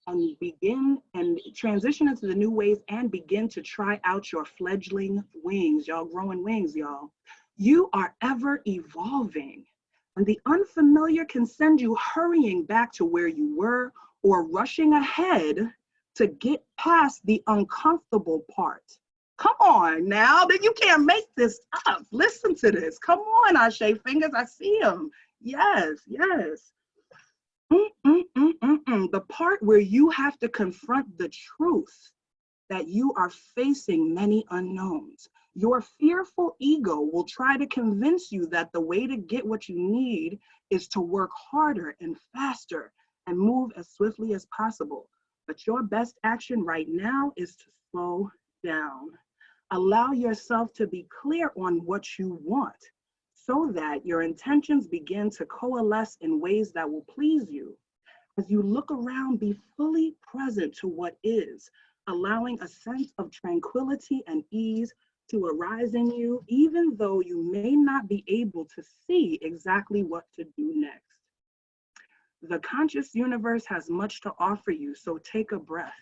and begin and transition into the new ways and begin to try out your fledgling wings, y'all, growing wings, y'all. You are ever evolving, and the unfamiliar can send you hurrying back to where you were or rushing ahead to get past the uncomfortable part. Come on now, that you can't make this up. Listen to this. Come on, Ashe fingers, I see them. Yes, yes. The part where you have to confront the truth that you are facing many unknowns. Your fearful ego will try to convince you that the way to get what you need is to work harder and faster and move as swiftly as possible. But your best action right now is to slow down. Allow yourself to be clear on what you want so that your intentions begin to coalesce in ways that will please you. As you look around, be fully present to what is, allowing a sense of tranquility and ease to arise in you, even though you may not be able to see exactly what to do next. The conscious universe has much to offer you, so take a breath.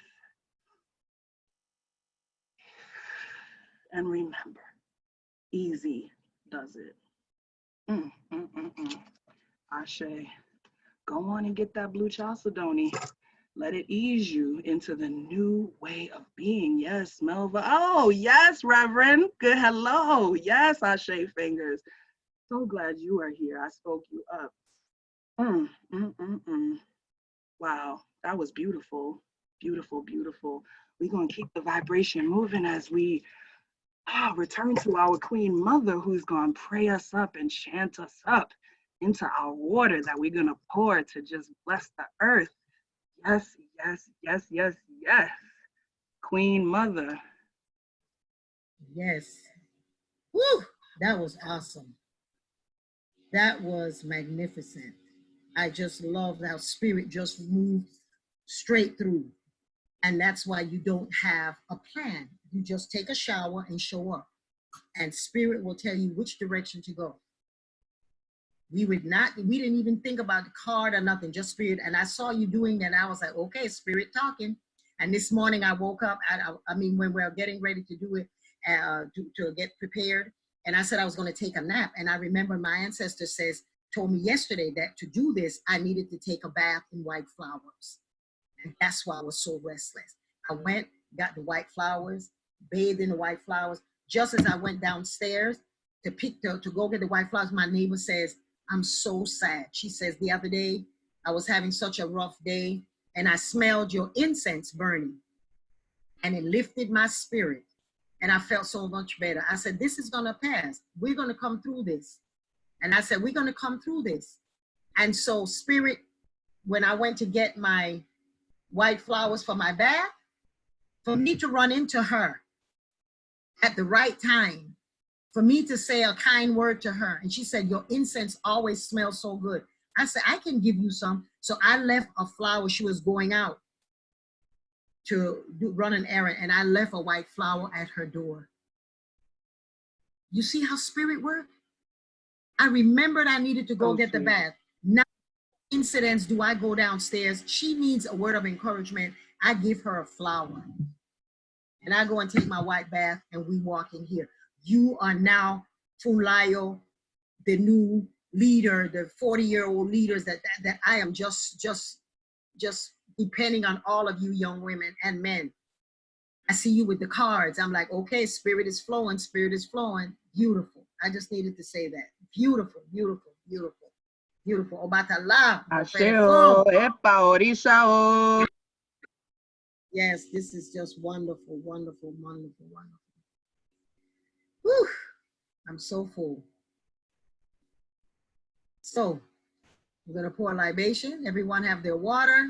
And remember, easy does it. Ashe, go on and get that blue chalcedony. Let it ease you into the new way of being. Yes, Melva. Oh, yes, Reverend. Good hello. Yes, Ashe Fingers. So glad you are here. I spoke you up. Wow, that was beautiful. Beautiful, beautiful. We're going to keep the vibration moving as we return to our Queen Mother, who's going to pray us up and chant us up into our water that we're going to pour to just bless the earth. Yes, yes, yes, yes, yes. Queen Mother. Yes. Woo! That was awesome. That was magnificent. I just love how spirit just moved straight through. And that's why you don't have a plan. You just take a shower and show up. And spirit will tell you which direction to go. We didn't even think about the card or nothing, just spirit. And I saw you doing that. And I was like, okay, spirit talking. And this morning I woke up, when we were getting ready to do it, to get prepared. And I said I was going to take a nap. And I remember my ancestor told me yesterday that to do this, I needed to take a bath in white flowers. And that's why I was so restless. I went, got the white flowers, bathed in the white flowers. Just as I went downstairs to go get the white flowers, my neighbor says, I'm so sad. She says, the other day, I was having such a rough day and I smelled your incense burning and it lifted my spirit and I felt so much better. I said, this is gonna pass. We're gonna come through this. And I said, we're gonna come through this. And so spirit, when I went to get my white flowers for my bath, for me to run into her at the right time, for me to say a kind word to her. And she said, your incense always smells so good. I said, I can give you some. So I left a flower. She was going out to run an errand. And I left a white flower at her door. You see how spirit worked? I remembered I needed to go get the bath. Now, incidents, do I go downstairs? She needs a word of encouragement. I give her a flower. And I go and take my white bath and we walk in here. You are now Funlayo, the new leader, the 40-year-old leaders that I am just depending on all of you young women and men. I see you with the cards. I'm like, okay, spirit is flowing, spirit is flowing. Beautiful. I just needed to say that. Beautiful, beautiful, beautiful, beautiful. Obatala. Asheo, epa, orisha. Yes, this is just wonderful, wonderful, wonderful, wonderful. Whew, I'm so full. So we're going to pour a libation. Everyone have their water.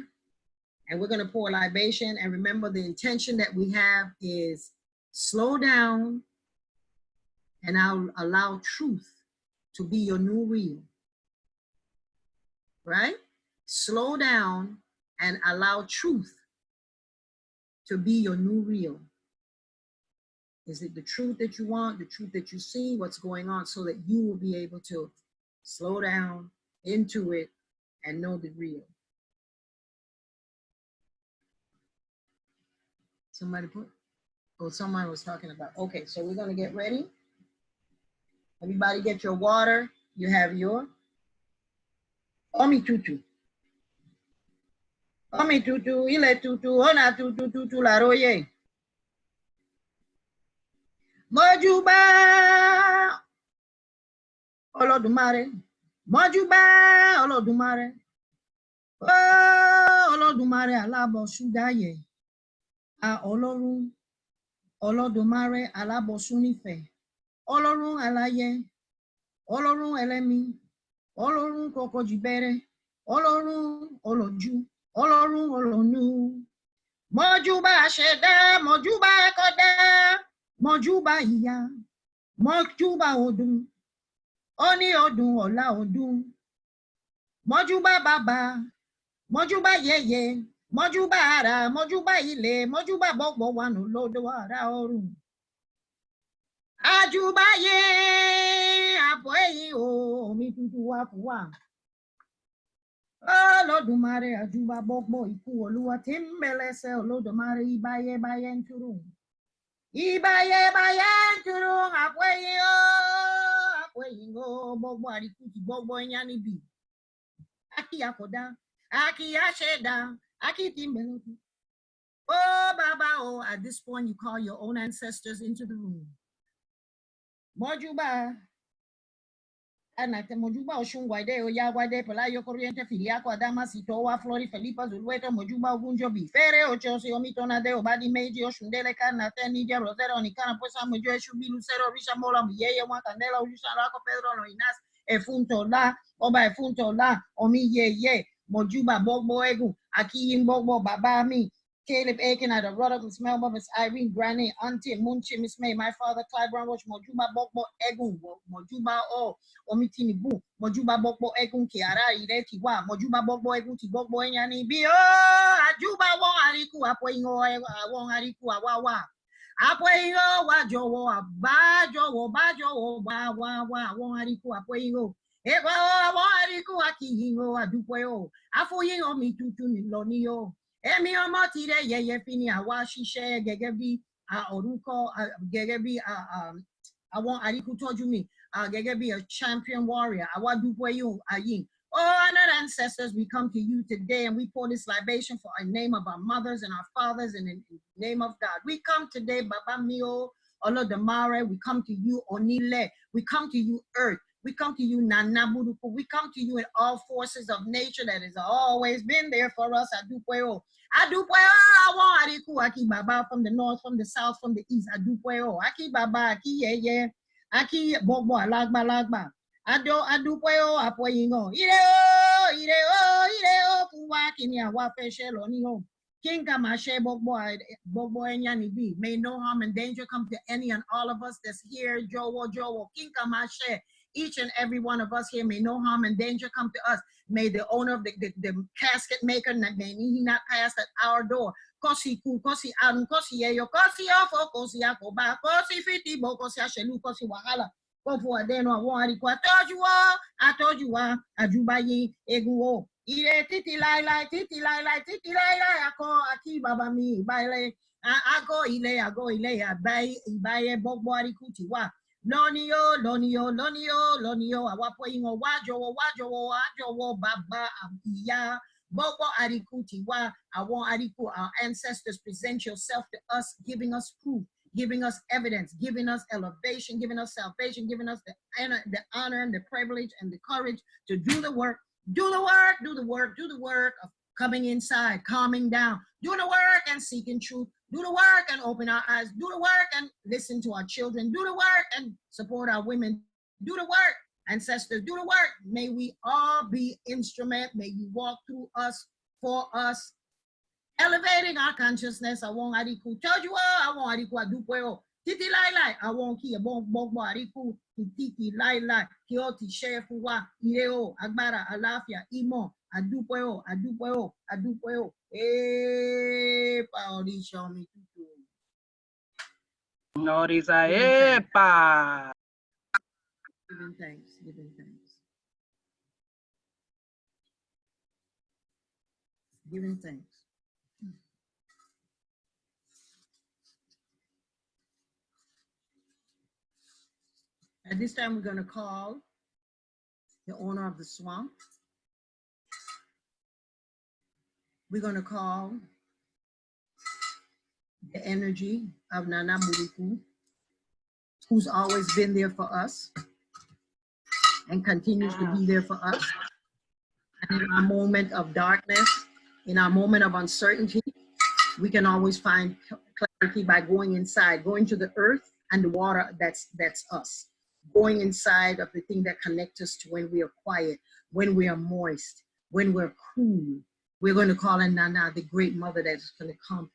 And we're going to pour a libation. And remember, the intention that we have is slow down and I'll allow truth to be your new real. Right? Slow down and allow truth to be your new real. Is it the truth that you want, the truth that you see, what's going on, so that you will be able to slow down into it and know the real. Somebody put, oh, someone was talking about, okay, so we're gonna get ready. Everybody get your water. You have your Omi tutu. Omi tutu, ile tutu, ona tutu tutu la roye. Mojuba Olodumare. Mojuba Olodumare. Oh, Olodumare alabo sudaye. Olorun, Olodumare alabo sunife. Olorun alaye. Olorun elemi. Olorun kokojibere. Olorun oloju. Olorun olonu. Mojuba sheda, mojuba koda. Mojuba iya. Mojuba odun. Oni odun ola odun. Mojuba baba. Mojuba yeye, mojuba ara, mojuba ile, mojuba bogbo wanu lodo ara orun. Ajuba ye, apoyi o, mi tutu wa fuwa. Olodumare ajuba bogbo iku oluwa timbelese Olodumare ibaye baye nturu. Ibaye baye nturu, apoyi o, bogbo arikuti bogbo enyani bi. Aki akoda, aki asheda, aki timbelese. Oh, Baba, oh, at this point, you call your own ancestors into the room. Mojuba, anate mojuba oshun wide oya wide pelayo corriente filiaco adama sitoa flori felipa zulueto mojuba ogunjo bifere ocho si omitona de obadi meji oshundele canate nidia rosero nicana pues amojo eshubi lucero risha mola miyeye wakandela ulusharako pedro no inas efunto la oba efunto la omi ye mojuba bogbo egu aki imbogbo baba mi Caleb Aiken, I the brother Miss Melba, Miss Irene Granny, Auntie Munchi, Miss May, my father Clyde Brown Roach, Mojuba Bogbo Egu, Mojuba O, Omitini Bu, Mojuba Bogbo Egun Kiara, Ireti Wa, Mojuba Bogbo Egun Tibogbo Enyani Bio, Ajuba Wong Ariku, Apoingo, Wong Ariku, Awawa. Apoingo, Wajo, Bajo, Wa, Wong Ariku, Apoingo. Ewa, Wong Ariku, Akihingo, Adupoyo, Afoyingo, Mitutu, Lonio. Emi ọmọ ti rẹ Yeyefini àwa ṣiṣẹ́ gẹ́gẹ́ bí orúkọ gẹ́gẹ́ bí àwọn àríkútọ́jú mi gẹ́gẹ́ bí a champion warrior àwa dúpẹ́ yóò ayé. Oh, honored ancestors, we come to you today and we pour this libation for the name of our mothers and our fathers and in the name of God. We come today, Baba Mio, Olodumare, we come to you, Onile, we come to you, Earth. We come to you, Nana Buruku. We come to you in all forces of nature that has always been there for us. Adupueo. I want Ariku, Aki Baba from the north, from the south, from the east. Adupueo. Aki Baba, Aki Yeye, Aki Bobo, Lagba. Adupueo, Apoyingo. Ireo, Fuwaki, Wafe Shelonio. King Kamashe Bobo Enyani B. May no harm and danger come to any and all of us that's here. Jowo. King Kamashe. Each and every one of us here, may no harm and danger come to us. May the owner of the casket maker, may he not pass at our door. Kosi ku, kosi anu, kosi yeyo, kosi ofo, kosi akoba, kosi fiti bo, kosi ashelu, kosi wahala. Kofu adeno awari kwa I told you ajubayi eguo. Ire titi lai, ako aki baba mi, baile. Ago ile, ibaye bogbo arikuti wa. Lonio, awapoingo wajo, baba, iya, bobo arikuti wa, awon ariku, our ancestors present yourself to us, giving us proof, giving us evidence, giving us elevation, giving us salvation, giving us the honor and the privilege and the courage to do the work of coming inside, calming down, do the work and seeking truth, do the work and open our eyes, do the work and listen to our children, do the work and support our women, do the work, ancestors, do the work. May we all be instrument, may you walk through us, for us, elevating our consciousness. I want Ariku, told you all, I want Ariku, Adupueo, Titi Lai, I want Kia Bobo Ariku, Titi Lai, Kioti Shefuwa, Ireo, Agbara, Alafia, Imo, Adupueo, Paoli, show me tutu. Noriza epa. Giving thanks. Giving thanks. At this time, we're going to call the owner of the swamp. We're going to call the energy of Nana Buruku, who's always been there for us and continues to be there for us. And in our moment of darkness, in our moment of uncertainty, we can always find clarity by going inside, going to the earth and the water. That's us. Going inside of the thing that connects us to when we are quiet, when we are moist, when we're cool. We're going to call in Nana, the great mother that's going to come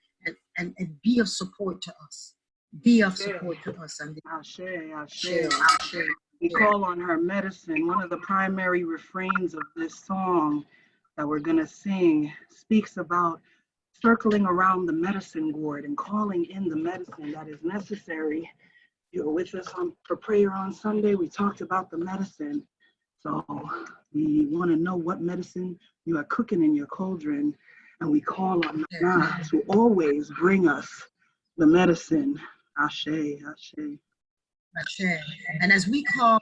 and be of support to us. Be of support to us. And we call on her medicine. One of the primary refrains of this song that we're going to sing speaks about circling around the medicine gourd and calling in the medicine that is necessary. You were with us for prayer on Sunday. We talked about the medicine. So we want to know what medicine you are cooking in your cauldron, and we call on God to always bring us the medicine. Ashe, Ashe. Ashe. And as we call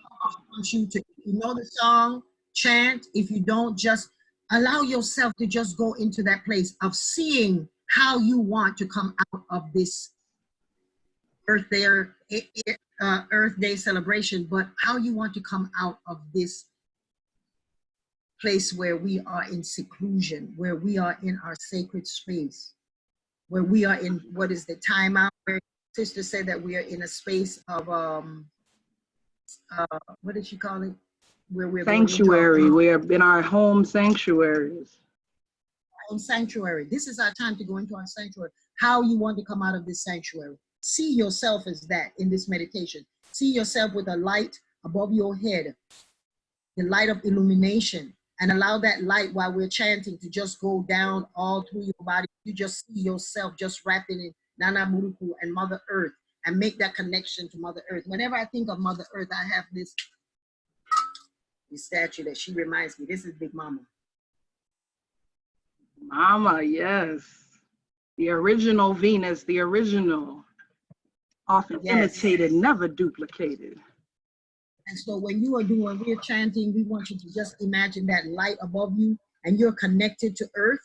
you to, you know the song, chant. If you don't, just allow yourself to just go into that place of seeing how you want to come out of this Earth Day celebration, but how you want to come out of this place where we are in seclusion, where we are in our sacred space, where we are in what is the timeout, where sister said that we are in a space of what did she call it? Where we're sanctuary. We're in our home sanctuaries. Home sanctuary. This is our time to go into our sanctuary. How you want to come out of this sanctuary. See yourself as that in this meditation. See yourself with a light above your head, the light of illumination, and allow that light while we're chanting to just go down all through your body. You just see yourself just wrapped in Nana Buruku and Mother Earth and make that connection to Mother Earth. Whenever I think of Mother Earth, I have this statue that she reminds me. This is Big Mama. Mama, yes. The original Venus, the original. Often imitated, never duplicated. And so when you are doing, we're chanting, we want you to just imagine that light above you and you're connected to earth.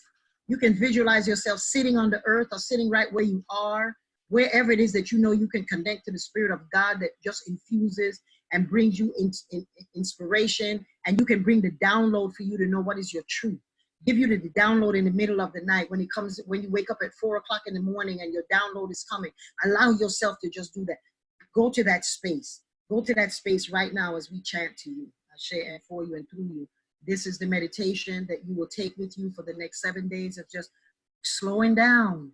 You can visualize yourself sitting on the earth or sitting right where you are, wherever it is that you know you can connect to the Spirit of God that just infuses and brings you inspiration, and you can bring the download for you to know what is your truth. Give you the download in the middle of the night when you wake up at 4 o'clock in the morning and your download is coming. Allow yourself to just do that. Go to that space. Go to that space right now as we chant to you. I share for you and through you. This is the meditation that you will take with you for the next 7 days of just slowing down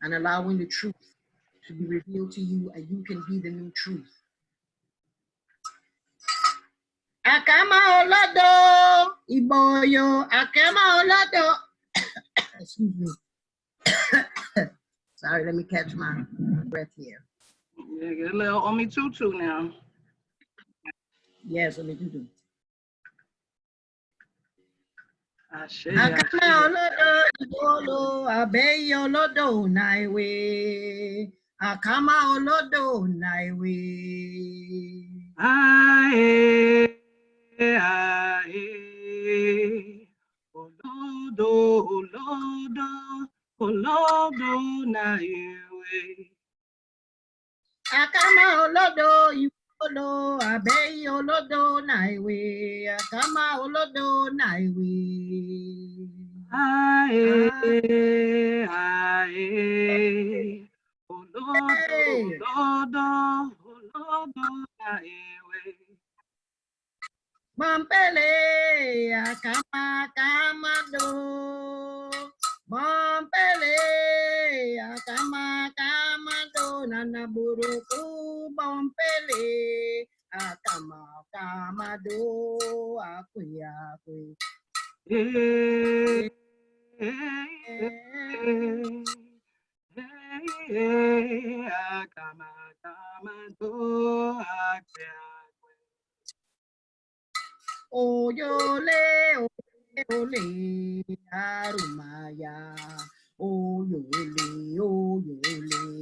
and allowing the truth to be revealed to you, and you can be the new truth. Akama Olodo, Iboyo, Akama Olodo. Excuse me. Sorry, let me catch my breath here. Yeah, get a little Omi Tutu now. Yes, Omi Tutu. Akama Olodo, Ibolo, Abeyo Olodo, Naiwe. Akama Olodo, Naiwe. Aye, aye, Olodo, Olodo, Olodo, Naiwe. Akama Olodo, Ibolo, Abeyo Olodo, Naiwe. Akama Olodo, Naiwe. Aye, aye, Olodo, Olodo, Olodo, Naiwe. Mampele, Akama, Kamado. Mampele, Akama, Kamado. Nana Buruku, Mampele, Akama, Kamado. Akuya, Akuya. Hey, Akama, Kamado, Akuya. Oyole, ole, arumaya. Oyole, oyole,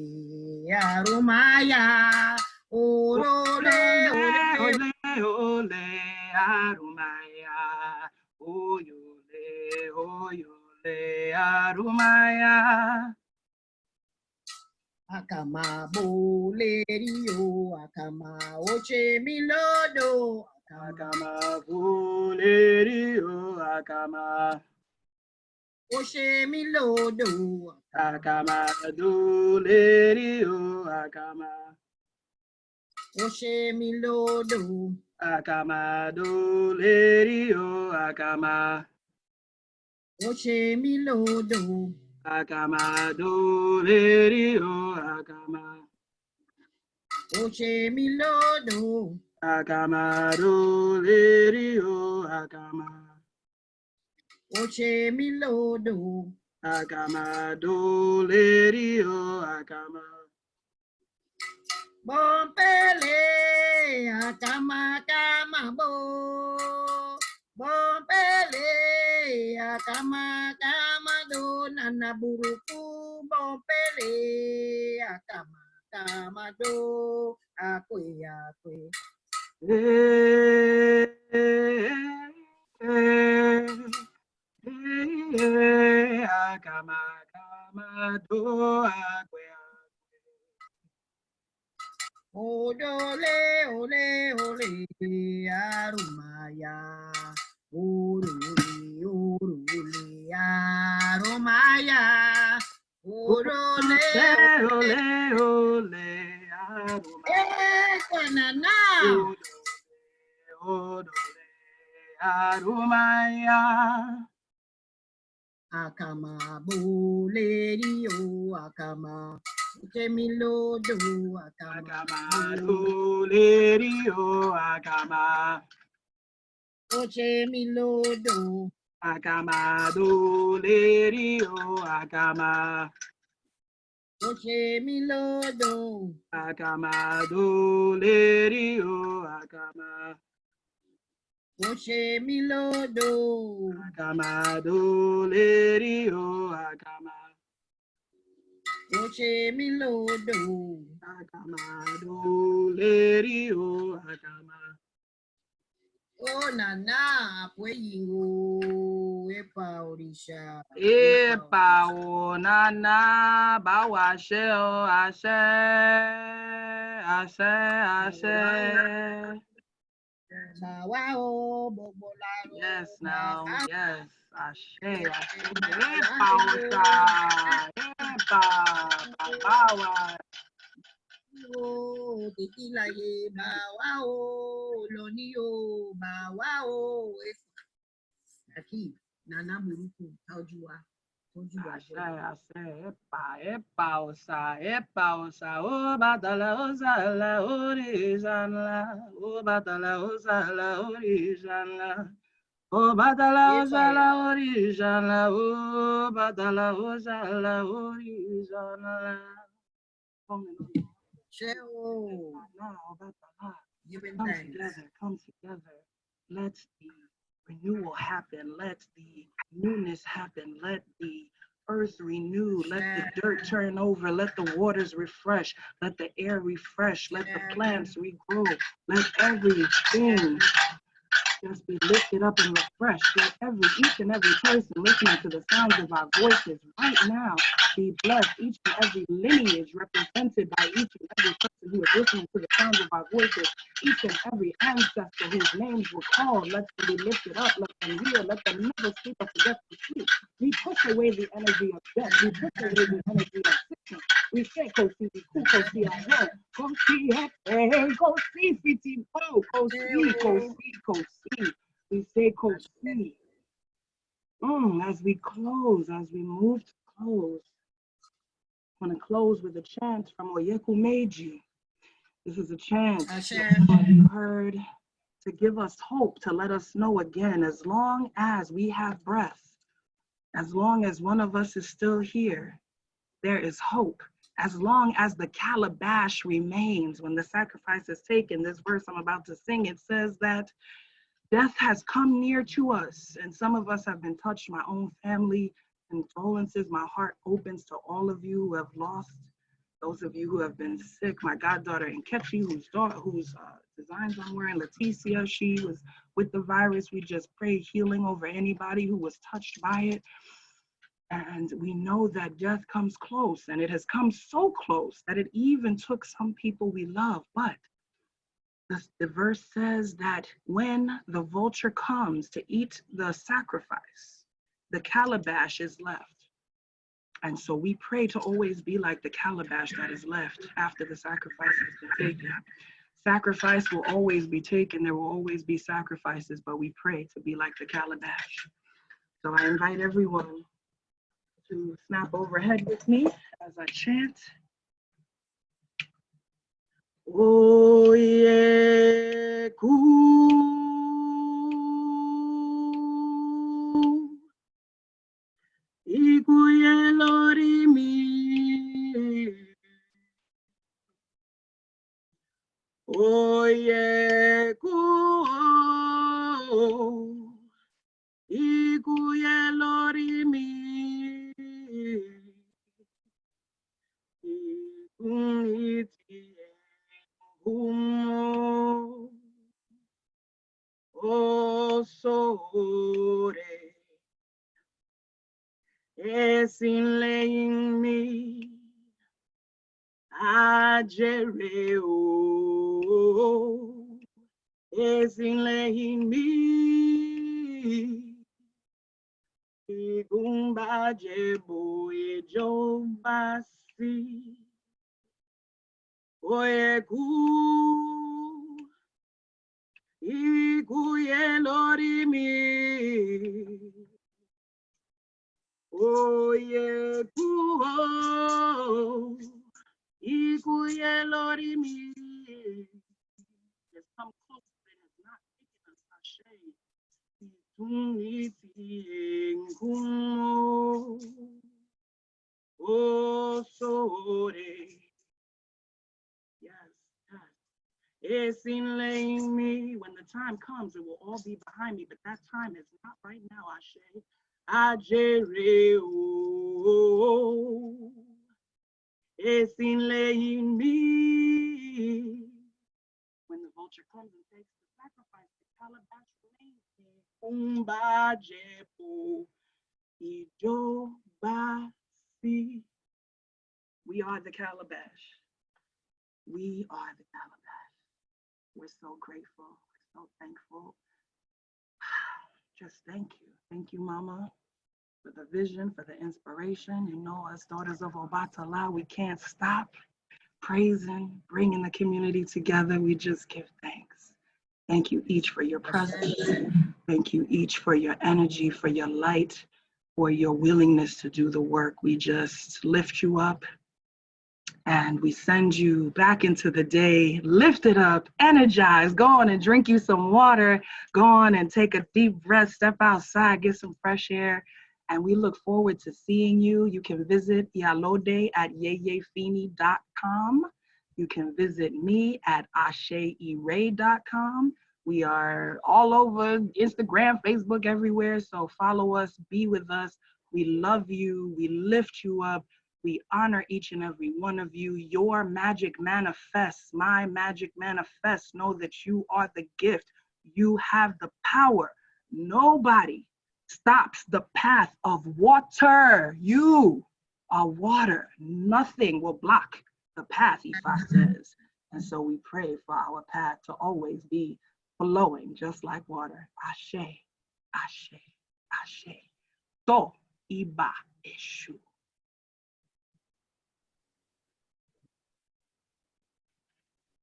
arumaya. Orole, ole, ole, arumaya. Oyole, oyole, arumaya. Akama bolerio, akama oche milodo. Akama bolerio, akama. Oshemilodo. Akama duleri o akama. Oshemilodo. Akama duleri o akama. Oshemilodo. Akama duleri o akama. Oshemilodo. Akama duleri o akama. Oshemilodo. Akama duleri o akama. Bompele, akama kama bo. Bompele, akama kama do. Nana Buruku, bompele, akama kama do. Akwe, akwe. Akama kama do akwe. Odole, ole, ole, arumaya. Orule, orule, arumaya. Orole, Ole ole aruma. Nana. Odole arumaya. Akama bolerio, akama. Jemilodo, akama. Akama dulerio akama. Jemilodo. Akama dulerio akama. Jemilodo. Akama dulerio akama. Jemilodo. Akama dulerio akama. Jemilodo. Akama dulerio akama. Oh, Nana, Pueyingo, Epa Orisha. Epa o nana bawa ashe o ashe ashe ashe. Bawao, Bobolaro. Yes, now, yes, ashe ashe. Epa Bawao. osa, epa bawa. Tequila ye, bawao, Lonio, bawao. Aquí, Nana Buruku, Taujua. Ashe ashe epa osa. Obatala osala orizala. Obatala osala orizala. Obatala osala orizala. Obatala osala orizala. Come together, come together. Let the renewal happen. Let the newness happen. Let the earth renew. Let the dirt turn over. Let the waters refresh. Let the air refresh. Let the plants regrow. Let everything just be lifted up and refreshed. Let each and every person listening to the sounds of our voices right now be blessed. Each and every lineage represented by each and every person who is listening to the sounds of our voices. Each and every ancestor whose names were called, let them be lifted up, let them heal, let them never sleep or forget to sleep. We push away the energy of death. We push away the energy of sickness. We say, go see, ahead. Go see, fiti, go see. We say, go see. As we close, as we move to close, I want to close with a chant from Oyeku Meiji. This is a chant that you heard to give us hope, to let us know again, as long as we have breath, as long as one of us is still here, there is hope. As long as the calabash remains, when the sacrifice is taken, this verse I'm about to sing, it says that death has come near to us, and some of us have been touched. My own family, condolences. My heart opens to all of you who have lost, those of you who have been sick. My goddaughter Nkechi, whose designs I'm wearing, Leticia, she was with the virus. We just pray healing over anybody who was touched by it. And we know that death comes close, and it has come so close that it even took some people we love. But The verse says that when the vulture comes to eat the sacrifice, the calabash is left. And so we pray to always be like the calabash that is left after the sacrifice has been taken. Sacrifice will always be taken. There will always be sacrifices, but we pray to be like the calabash. So I invite everyone to snap overhead with me as I chant. Oye ku Iyalode mi Oye ku Iyalode mi Ikuniti O sore esin laying me ajere o esin laying me igumba jebo ejo basi oyeku Iyalode mi Oye ku Iyalode mi. Let's come close and it's not taking us sashay. Oh, sorry. Yes, yes. It's in laying me. When the time comes, it will all be behind me, but that time is not right now, Ashe. Ajere o. It's in laying me. When the vulture comes and takes the sacrifice, the calabash remains. Umba jepo ijo basi. We are the calabash. We are the calabash. We're so grateful. We're so thankful. Just thank you. Thank you, Mama, for the vision, for the inspiration. You know, as daughters of Obatala, we can't stop praising, bringing the community together. We just give thanks. Thank you each for your presence. Thank you each for your energy, for your light, for your willingness to do the work. We just lift you up and we send you back into the day, lifted up, energized. Go on and drink you some water. Go on and take a deep breath, step outside, get some fresh air. And we look forward to seeing you. You can visit Iyalode at Yeyefini.com. You can visit me at asheire.com. We are all over Instagram, Facebook, everywhere. So follow us, be with us. We love you. We lift you up. We honor each and every one of you. Your magic manifests. My magic manifests. Know that you are the gift. You have the power. Nobody stops the path of water. You are water. Nothing will block the path, Ifa says. And so we pray for our path to always be flowing just like water. Ashe, ashe, ashe. To iba eshu.